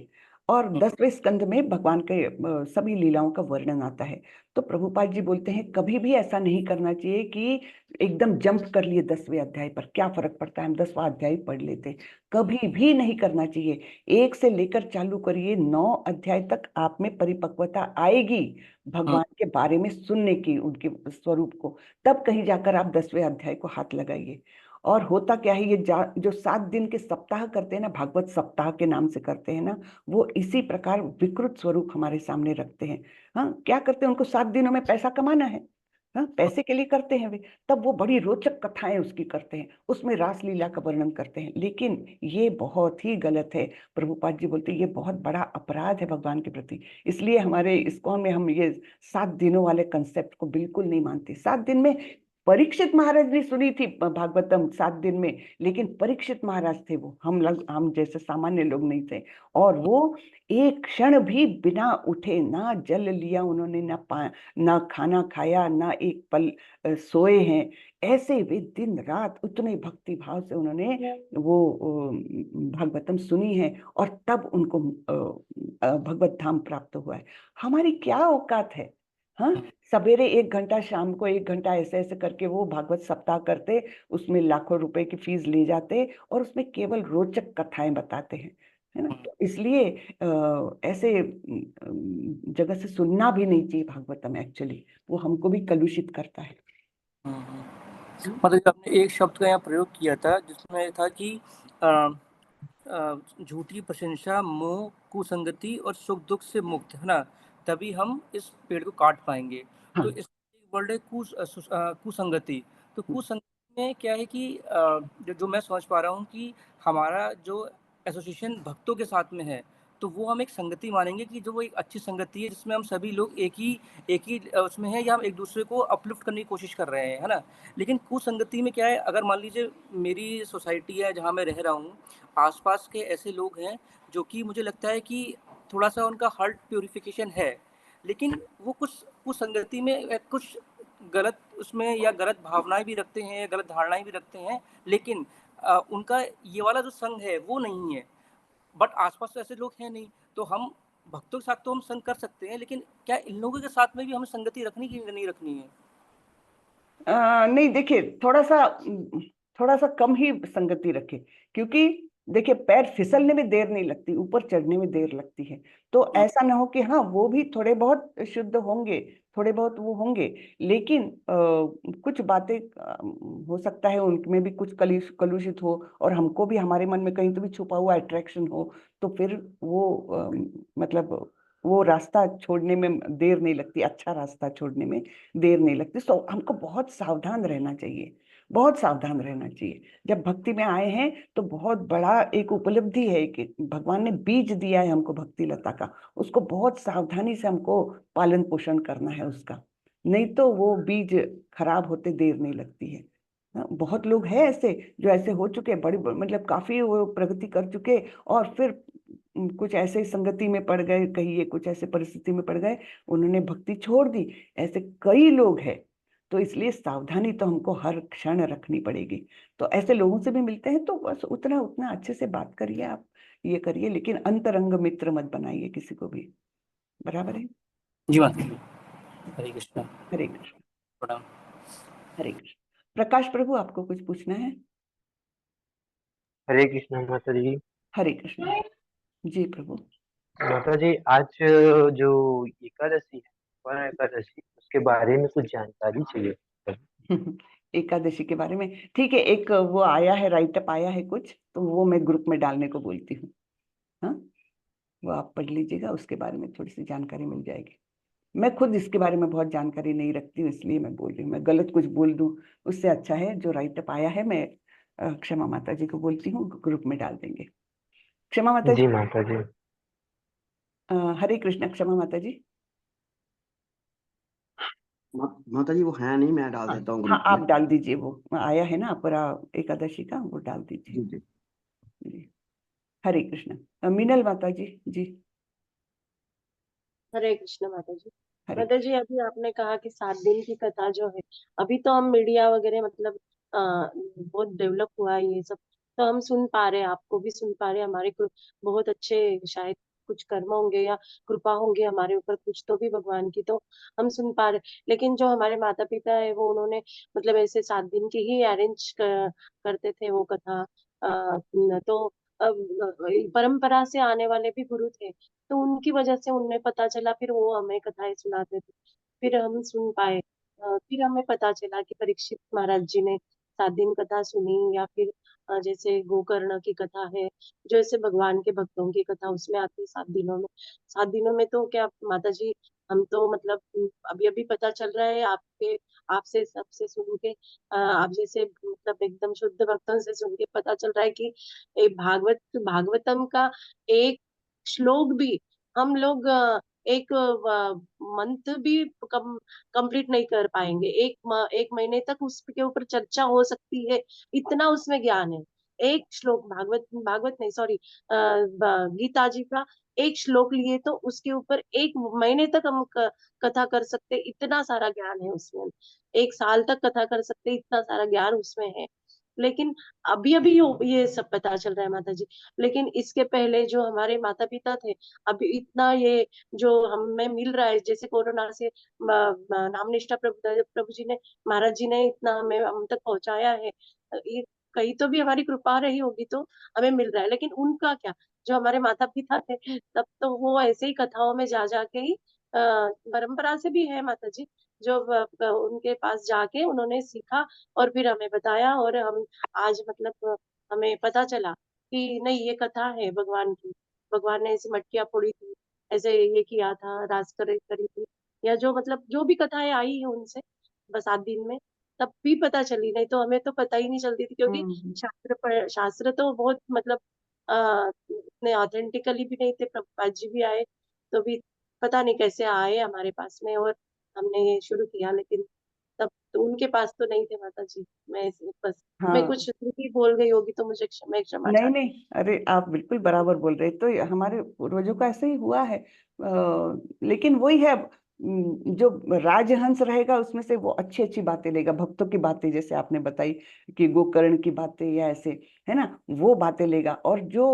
और 10वें स्कंद में भगवान के सभी लीलाओं का वर्णन आता है। तो प्रभुपाद जी बोलते हैं कभी भी ऐसा नहीं करना चाहिए कि एकदम जंप कर लिए 10वें अध्याय पर, क्या फर्क पड़ता है हम 10वां अध्याय पढ़ लेते। कभी भी नहीं करना चाहिए। 1 से लेकर चालू करिए, 9 अध्याय तक आप में परिपक्वता आएगी भगवान के बारे में सुनने की, उनके स्वरूप को। तब कहीं जाकर आप 10वें अध्याय को हाथ लगाइए। और होता क्या है, ये जो 7 दिन के सप्ताह करते हैं ना, भागवत सप्ताह के नाम से करते हैं ना, वो इसी प्रकार विकृत स्वरूप हमारे सामने रखते हैं। हाँ, क्या करते हैं, उनको 7 दिनों में पैसा कमाना है। हाँ, पैसे के लिए करते हैं वे। तब वो बड़ी रोचक कथाएं उसकी करते हैं, उसमें रासलीला का वर्णन करते हैं, लेकिन ये बहुत ही गलत है। प्रभुपाद जी बोलते हैं ये बहुत बड़ा अपराध है भगवान के प्रति। इसलिए हमारे इस्कॉन में हम ये 7 दिनों वाले कंसेप्ट को बिल्कुल नहीं मानते। 7 दिन में परीक्षित महाराज ने सुनी थी भागवतम 7 दिन में, लेकिन परीक्षित महाराज थे वो, हम जैसे सामान्य लोग नहीं थे। और वो एक क्षण भी बिना उठे, ना जल लिया उन्होंने, ना खाना खाया, ना एक पल सोए हैं। ऐसे वे दिन रात उतने भक्ति भाव से उन्होंने वो भागवतम सुनी है, और तब उनको भगवत धाम प्राप्त हुआ है। हमारी क्या औकात है। हाँ, सवेरे 1 घंटा, शाम को 1 घंटा, ऐसे ऐसे करके वो भागवत सप्ताह करते, उसमें लाखों रुपए की फीस ले जाते और उसमें केवल रोचक कथाएं बताते हैं, है ना। तो इसलिए ऐसे जगह से सुनना भी नहीं चाहिए भागवतम। एक्चुअली वो हमको भी कलुषित करता है। मतलब आपने एक शब्द का यहाँ प्रयोग किया था जिसमें था कि झूठी प्रशंसा, मोह, कुसंगति और सुख दुख से मुक्त, है ना, तभी हम इस पेड़ को काट पाएंगे। हाँ। तो इस वर्ड है कुसंगति। तो कुसंगति में क्या है कि जो मैं समझ पा रहा हूँ कि हमारा जो एसोसिएशन भक्तों के साथ में है, तो वो हम एक संगति मानेंगे कि जो वो एक अच्छी संगति है जिसमें हम सभी लोग एक ही उसमें है, या हम एक दूसरे को अपलिफ्ट करने की कोशिश कर रहे हैं, है ना। लेकिन कुसंगति में क्या है, अगर मान लीजिए मेरी सोसाइटी है जहाँ मैं रह रहा हूँ, आसपास के ऐसे लोग हैं जो कि मुझे लगता है कि थोड़ा सा उनका हार्ट प्योरिफिकेशन है, लेकिन वो कुछ कुसंगति में कुछ गलत उसमें या गलत भावनाएं भी रखते हैं या गलत धारणाएं भी रखते हैं, लेकिन उनका ये वाला जो संग है वो नहीं है। बट आसपास तो ऐसे लोग हैं नहीं, तो हम भक्तों के साथ तो हम संग कर सकते हैं, लेकिन क्या इन लोगों के साथ में भी हमें संगति रखनी की नहीं रखनी है? नहीं, देखिए, थोड़ा सा कम ही संगति रखे, क्योंकि देखिए पैर फिसलने में देर नहीं लगती, ऊपर चढ़ने में देर लगती है। तो ऐसा ना हो कि हाँ वो भी थोड़े बहुत शुद्ध होंगे, थोड़े बहुत वो होंगे, लेकिन कुछ बातें हो सकता है उनमें भी कुछ कलुषित हो, और हमको भी हमारे मन में कहीं तो भी छुपा हुआ अट्रैक्शन हो, तो फिर वो मतलब वो रास्ता छोड़ने में देर नहीं लगती, अच्छा रास्ता छोड़ने में देर नहीं लगती। तो हमको बहुत सावधान रहना चाहिए, बहुत सावधान रहना चाहिए। जब भक्ति में आए हैं तो बहुत बड़ा एक उपलब्धि है कि भगवान ने बीज दिया है हमको भक्ति लता का, उसको बहुत सावधानी से हमको पालन पोषण करना है उसका, नहीं तो वो बीज खराब होते देर नहीं लगती है। बहुत लोग हैं ऐसे जो ऐसे हो चुके, बड़ी मतलब काफी वो प्रगति कर चुके, और फिर कुछ ऐसे संगति में पड़ गए, कहिए कुछ ऐसे परिस्थिति में पड़ गए, उन्होंने भक्ति छोड़ दी। ऐसे कई लोग हैं। तो इसलिए सावधानी तो हमको हर क्षण रखनी पड़ेगी। तो ऐसे लोगों से भी मिलते हैं तो बस उतना उतना अच्छे से बात करिए, आप ये करिए, लेकिन अंतरंग मित्र मत बनाइए किसी को भी। बराबर है? जी माता जी। हरे कृष्णा। हरे कृष्ण। प्रणाम। हरे कृष्ण। प्रकाश प्रभु, आपको कुछ पूछना है? हरे कृष्ण माता जी। हरे कृष्ण। जी प्रभु। माता जी, आज जो एकादशी है, वह एकादशी, उसके बारे में कुछ जानकारी चाहिए। एकादशी के बारे में ठीक है, एक वो आया है, राइटअप आया है कुछ, तो वो मैं ग्रुप में डालने को बोलती हूँ। हाँ, वो आप पढ़ लीजिएगा, उसके बारे में थोड़ी सी जानकारी मिल जाएगी। मैं खुद इसके बारे में बहुत जानकारी नहीं रखती हूँ, इसलिए मैं बोल रही हूँ। मैं गलत कुछ बोल दूँ उससे अच्छा है जो राइटअप आया है, मैं क्षमा माता जी को बोलती हूँ, ग्रुप में डाल देंगे। क्षमा माता जी जी। माता जी। हरे कृष्ण। क्षमा माता जी। माता जी वो है नहीं, मैं डाल देता हूँ हाँ, ग्रुप आप में। डाल दीजिए, वो आया है ना अपरा एकादशी का, वो डाल दीजिए। जी जी। जी। हरे कृष्ण। मीनल माता जी। जी। हरे कृष्ण माता जी। हरे माता जी, अभी आपने कहा कि 7 दिन की कथा जो है, अभी तो हम मीडिया वगैरह मतलब बहुत डेवलप हुआ है ये सब, तो हम सुन पा रहे हैं, आपको भी सुन पा रहे हैं, हमारे को बहुत अच्छे शायद कुछ कर्म होंगे या कृपा होंगे हमारे ऊपर कुछ तो भी भगवान की, तो हम सुन पा रहे हैं। लेकिन जो हमारे माता पिता है वो उन्होंने मतलब ऐसे 7 दिन की ही अरेंज करते थे वो कथा। तो परंपरा से आने वाले भी गुरु थे, तो उनकी वजह से उन्हें पता चला, फिर वो हमें कथाएं सुनाते थे, फिर हम सुन पाए। फिर हमें पता चला कि परीक्षित महाराज जी ने 7 दिन कथा सुनी, या फिर जैसे गोकर्ण की कथा है, जो ऐसे भगवान के भक्तों की कथा उसमें आती है 7 दिनों में। 7 दिनों में तो क्या माता जी, हम तो मतलब अभी अभी पता चल रहा है आपके, आपसे सबसे सुन के, आप जैसे मतलब एकदम शुद्ध भक्तों से सुन के पता चल रहा है कि भागवतम का एक श्लोक भी हम लोग एक मंथ भी कंप्लीट नहीं कर पाएंगे, एक महीने तक उसके ऊपर चर्चा हो सकती है, इतना उसमें ज्ञान है। एक श्लोक भागवत भागवत नहीं सॉरी गीता जी का एक श्लोक लिए तो उसके ऊपर एक महीने तक हम कथा कर सकते, इतना सारा ज्ञान है उसमें। एक साल तक कथा कर सकते, इतना सारा ज्ञान उसमें है। लेकिन अभी अभी ये सब पता चल रहा है माता जी। लेकिन इसके पहले जो हमारे माता पिता थे, अभी इतना ये जो हमें मिल रहा है, जैसे कोरोना से नामनिष्ठा प्रभु प्रभु जी ने, महाराज जी ने इतना हमें हम तक पहुंचाया है, ये कहीं तो भी हमारी कृपा रही होगी तो हमें मिल रहा है। लेकिन उनका क्या, जो हमारे माता पिता थे, तब तो वो ऐसे ही कथाओं में जा जाके ही परंपरा से भी है माता जी, जो उनके पास जाके उन्होंने सीखा और फिर हमें बताया, और हम आज मतलब हमें पता चला कि नहीं, ये कथा है भगवान की, भगवान ने ऐसी मटकियां फोड़ी थी, ऐसे ये किया था, रास करी थी, या जो मतलब जो भी कथाएं आई है उनसे बस 7 दिन में, तब भी पता चली, नहीं तो हमें तो पता ही नहीं चलती थी, क्योंकि शास्त्र तो बहुत मतलब इतने ऑथेंटिकली भी नहीं थे। प्रभुपाद जी भी आए तो भी पता नहीं कैसे आए हमारे पास में, और हमने ये शुरू किया, लेकिन तब तो उनके पास तो नहीं थे माता जी। बस मैं हाँ। कुछ त्रुटि बोल गई होगी तो मुझे क्षमा नहीं चाहती नहीं, अरे आप बिल्कुल बराबर बोल रहे, तो ये हमारे पूर्वजों का ऐसे ही हुआ है। लेकिन वही है, जो राजहंस रहेगा उसमें से वो अच्छी अच्छी बातें लेगा, भक्तों की बातें, जैसे आपने बताई कि गोकर्ण की बातें या ऐसे, है ना, वो बातें लेगा। और जो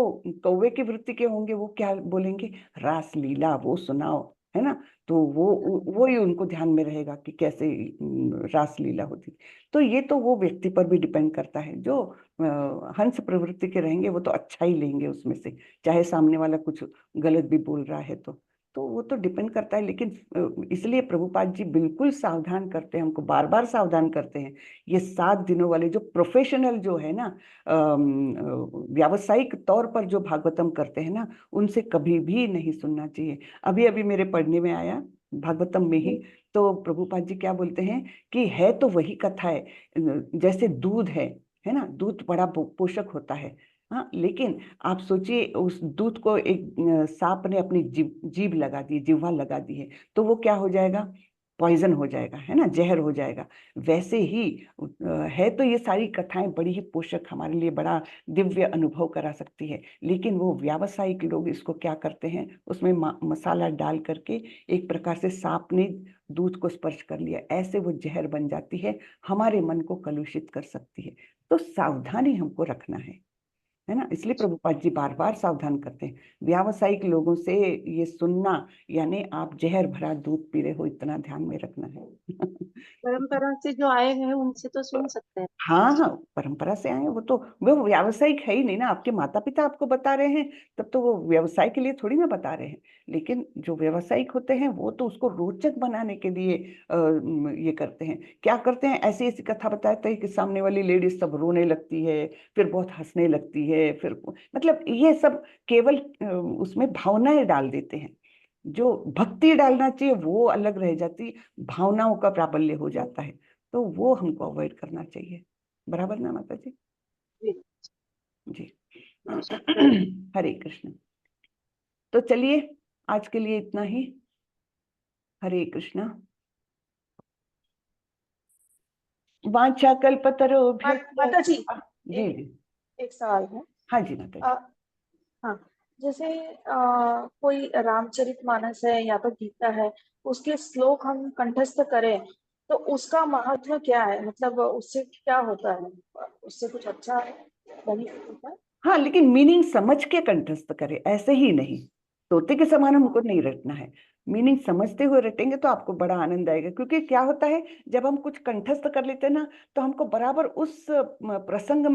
कौवे की वृत्ति के होंगे वो क्या बोलेंगे, रास लीला वो सुनाओ, है ना। तो वो ही उनको ध्यान में रहेगा कि कैसे रास लीला होती। तो ये तो वो व्यक्ति पर भी डिपेंड करता है, जो हंस प्रवृत्ति के रहेंगे वो तो अच्छा ही लेंगे उसमें से, चाहे सामने वाला कुछ गलत भी बोल रहा है तो वो तो डिपेंड करता है। लेकिन इसलिए प्रभुपाद जी बिल्कुल सावधान करते हैं, हमको बार बार सावधान करते हैं। ये 7 दिनों वाले जो प्रोफेशनल जो है ना, व्यावसायिक तौर पर जो भागवतम करते हैं ना, उनसे कभी भी नहीं सुनना चाहिए। अभी अभी मेरे पढ़ने में आया भागवतम में ही, तो प्रभुपाद जी क्या बोलते हैं कि है तो वही कथा है, जैसे दूध है ना, दूध बड़ा पोषक होता है। हाँ, लेकिन आप सोचिए उस दूध को एक सांप ने अपनी जीभ लगा दी, जिह्वा लगा दी है, तो वो क्या हो जाएगा, पॉइजन हो जाएगा, है ना, जहर हो जाएगा। वैसे ही है तो ये सारी कथाएं बड़ी ही पोषक, हमारे लिए बड़ा दिव्य अनुभव करा सकती है, लेकिन वो व्यावसायिक लोग इसको क्या करते हैं, उसमें मसाला डाल करके एक प्रकार से सांप ने दूध को स्पर्श कर लिया, ऐसे वो जहर बन जाती है, हमारे मन को कलुषित कर सकती है। तो सावधानी हमको रखना है ना। इसलिए प्रभुपाद जी बार बार सावधान करते हैं, व्यावसायिक लोगों से ये सुनना यानी आप जहर भरा दूध पी रहे हो, इतना ध्यान में रखना है। परंपरा से जो आए हैं उनसे तो सुन सकते हैं। हाँ हाँ, परंपरा से आए हैं, वो व्यावसायिक है ही नहीं ना, आपके माता पिता आपको बता रहे हैं, तब तो वो व्यवसाय के लिए थोड़ी ना बता रहे हैं। लेकिन जो व्यावसायिक होते हैं वो तो उसको रोचक बनाने के लिए ये करते हैं। क्या करते हैं, ऐसी ऐसी कथा बताते हैं कि सामने वाली लेडीज सब रोने लगती है, फिर बहुत हंसने लगती है, फिर मतलब ये सब केवल उसमें भावनाएं डाल देते हैं। जो भक्ति डालना चाहिए वो अलग रह जाती, भावनाओं का प्राबल्य हो जाता है, तो वो हमको अवॉइड करना चाहिए। बराबर ना माता जी? जी। जी। जी। हरे कृष्ण। तो चलिए आज के लिए इतना ही। हरे कृष्णा। वांछा कल्पतरुभ्य। माता जी, जी एक जी। एक सवाल है। हाँ जी माता जी। हाँ, जैसे कोई रामचरितमानस है या तो गीता है, उसके श्लोक हम कंठस्थ करें तो उसका महत्व क्या है? मतलब उससे क्या होता है? उससे कुछ अच्छा बेनिफिट होता है? हाँ, लेकिन मीनिंग समझ के कंठस्थ करे, ऐसे ही नहीं, तोते के समान हमको हाँ, नहीं रटना है। मीनिंग समझते हुए रटेंगे तो आपको बड़ा आनंद आएगा, क्योंकि क्या होता है जब हम कुछ कंठस्थ कर लेते हैं ना, तो हमको बराबर उस प्रसंग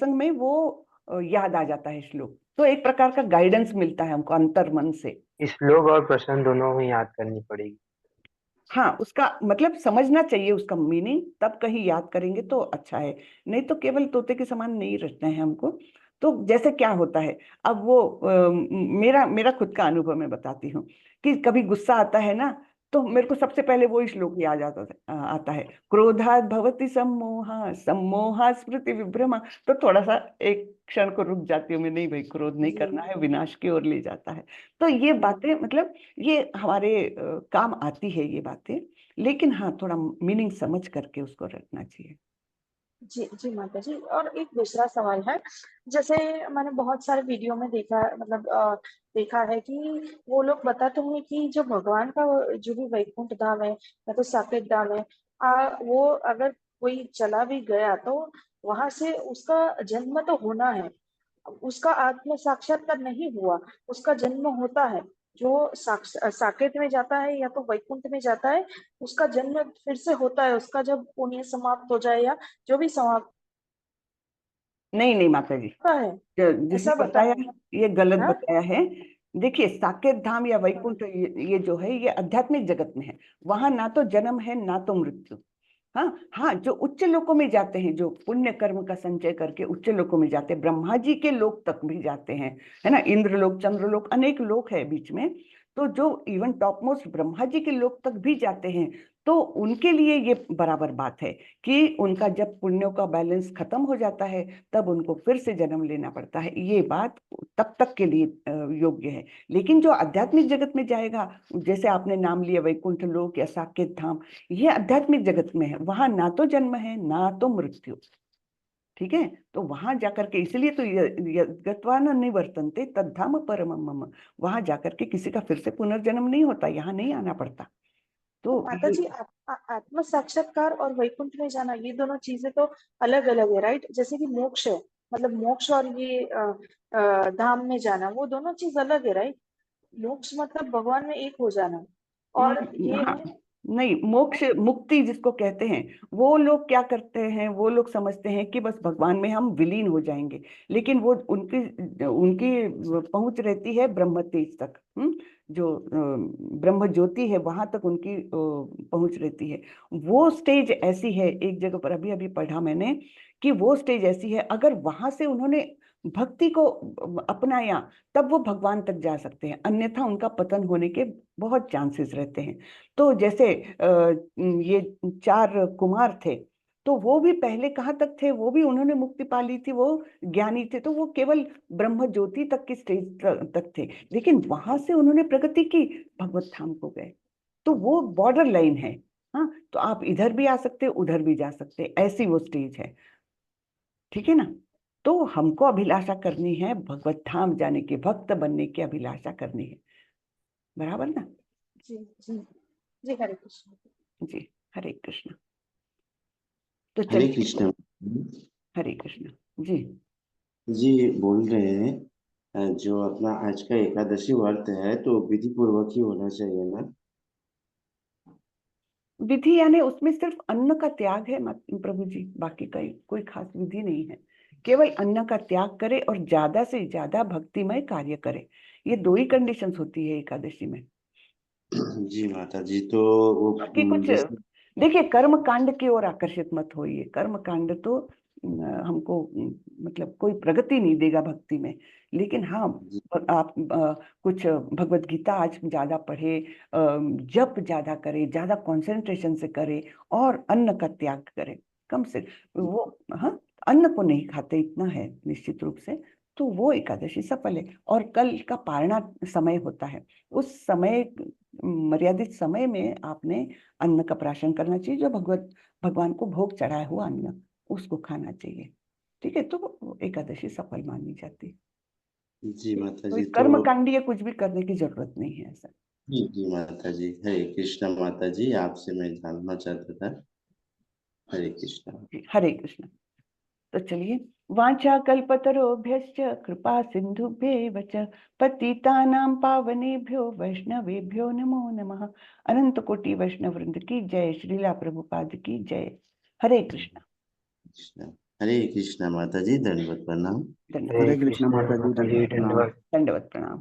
में वो याद आ जाता है श्लोक, तो एक प्रकार का गाइडेंस मिलता है हमको अंतर मन से। श्लोक और प्रश्न दोनों ही याद करनी पड़ेगी। हाँ, उसका मतलब समझना चाहिए, उसका मीनिंग, तब कहीं याद करेंगे तो अच्छा है, नहीं तो केवल तोते के समान नहीं रटना है हमको। तो जैसे क्या होता है, अब वो मेरा मेरा खुद का अनुभव मैं बताती हूँ कि कभी गुस्सा आता है ना, तो मेरे को सबसे पहले वो श्लोक याद आता है, क्रोधात् भवति सम्मोहा सम्मोहा स्मृति विभ्रमा। तो थोड़ा सा एक क्षण को रुक जाती हूँ मैं, नहीं भाई क्रोध नहीं करना है, विनाश की ओर ले जाता है। तो ये बातें मतलब ये हमारे काम आती है ये बातें, लेकिन हाँ थोड़ा मीनिंग समझ करके उसको रखना चाहिए। जी जी माता जी। और एक दूसरा सवाल है, जैसे मैंने बहुत सारे वीडियो में देखा, मतलब देखा है कि वो लोग बताते हैं कि जो भगवान का जो भी वैकुंठ धाम है या तो साकेत धाम है, वो अगर कोई चला भी गया तो वहां से उसका जन्म तो होना है, उसका आत्म साक्षात्कार नहीं हुआ, उसका जन्म होता है। जो साकेत में जाता है या तो वैकुंठ में जाता है, उसका जन्म फिर से होता है, उसका जब पुण्य समाप्त हो जाए या जो भी समाप्त नहीं नहीं माता जी, होता है, जिसने ऐसा बताया बताया। ये गलत हाँ, बताया है। देखिए साकेत धाम या वैकुंठ ये जो है ये आध्यात्मिक जगत में है, वहां ना तो जन्म है ना तो मृत्यु। हाँ हाँ, जो उच्च लोकों में जाते हैं, जो पुण्य कर्म का संचय करके उच्च लोकों में जाते हैं, ब्रह्मा जी के लोक तक भी जाते हैं, है ना, इंद्रलोक चंद्रलोक अनेक लोक है बीच में, तो जो even top most Brahma ji के लोक तक भी जाते हैं, तो उनके लिए ये बराबर बात है कि उनका जब पुण्यों का बैलेंस खत्म हो जाता है तब उनको फिर से जन्म लेना पड़ता है, ये बात तब तक के लिए योग्य है। लेकिन जो आध्यात्मिक जगत में जाएगा, जैसे आपने नाम लिया वैकुंठ लोक या साकेत धाम, ये आध्यात्मिक जगत में है, वहां ना तो जन्म है ना तो मृत्यु। ठीक है, तो वहां जाकर के, इसलिए तो गत्वा न निवर्तन्ते तद्धाम परमम मम, वहां जाकर के किसी का फिर से पुनर्जन्म नहीं होता, यहाँ नहीं आना पड़ता। तो तो माता जी, आत्म साक्षात्कार और वैकुंठ में जाना ये दोनों चीजें तो अलग अलग है, राइट? जैसे कि मोक्ष है, मतलब मोक्ष और ये धाम में जाना वो दोनों चीज अलग है, राइट? मोक्ष मतलब भगवान में एक हो जाना, और ये हाँ, है। नहीं, मोक्ष मुक्ति जिसको कहते हैं, वो लोग क्या करते हैं, वो लोग समझते हैं कि बस भगवान में हम विलीन हो जाएंगे, लेकिन वो उनकी उनकी पहुंच रहती है ब्रह्म तेज तक। जो ब्रह्म ज्योति है वहां तक उनकी पहुंच रहती है। वो स्टेज ऐसी है, एक जगह पर अभी अभी पढ़ा मैंने कि वो स्टेज ऐसी है, अगर वहां से उन्होंने भक्ति को अपनाया तब वो भगवान तक जा सकते हैं, अन्यथा उनका पतन होने के बहुत चांसेस रहते हैं। तो जैसे ये 4 कुमार थे, तो वो भी पहले कहाँ तक थे, वो भी उन्होंने मुक्ति पा ली थी, वो ज्ञानी थे, तो वो केवल ब्रह्म ज्योति तक की स्टेज तक थे, लेकिन वहां से उन्होंने प्रगति की, भगवत धाम को गए। तो वो बॉर्डर लाइन है। हाँ, तो आप इधर भी आ सकते हो, उधर भी जा सकते हैं, ऐसी वो स्टेज है। ठीक है ना? तो हमको अभिलाषा करनी है, भगवत धाम जाने की, भक्त बनने की अभिलाषा करनी है। बराबर ना? जी जी जी, हरे कृष्ण। जी, हरे कृष्ण। तो हरे चलिए, कृष्ण हरे कृष्ण जी। जी बोल रहे हैं जो अपना आज का एकादशी व्रत है तो विधि पूर्वक ही होना चाहिए ना? विधि यानी उसमें सिर्फ अन्न का त्याग है प्रभु जी, बाकी कोई खास विधि नहीं है। केवल अन्न का त्याग करे और ज्यादा से ज्यादा भक्तिमय कार्य करे, ये दो ही कंडीशंस होती है एकादशी में। जी माता जी, तो वो बाकी कुछ जैसे देखिए, कर्म कांड की ओर आकर्षित मत होइए। कर्म कांड तो हमको मतलब कोई प्रगति नहीं देगा भक्ति में। लेकिन हाँ, जी आप कुछ भगवत गीता आज ज्यादा पढ़े, जप ज्यादा करे, ज्यादा कंसंट्रेशन से करे, और अन्न का त्याग करे कम से वो। हाँ, अन्न को नहीं खाते, इतना है निश्चित रूप से। तो वो एकादशी सफल है। और कल का पारणा समय होता है, उस समय मर्यादित समय में आपने अन्न का प्राशन करना चाहिए, जो भगवान को भोग चढ़ाया हुआ अन्न, उसको खाना चाहिए। ठीक है? तो वो एकादशी सफल मानी जाती है। जी माता कोई जी, तो कर्मकांडीय कुछ भी करने की जरूरत नहीं है ऐसा। जी माता जी, हरे कृष्ण माता जी, आपसे मैं जानना चाहता था। हरे कृष्ण। जी, हरे कृष्ण। तो चलिए, वाचा कल्पतरोभ्यश्च कृपा सिंधुभ्यैव च पतितानां पावनेभ्यो वैष्णवेभ्यो नमो नमः। अनंत कोटि वैष्णव वृंद की जय, श्रीला प्रभुपाद की जय। हरे कृष्ण। कृष्ण हरे कृष्ण माता जी, दंडवत प्रणाम। धन्यवाद। हरे कृष्ण माता जी, दंडवत प्रणाम। धन्यवाद। दंडवत प्रणाम।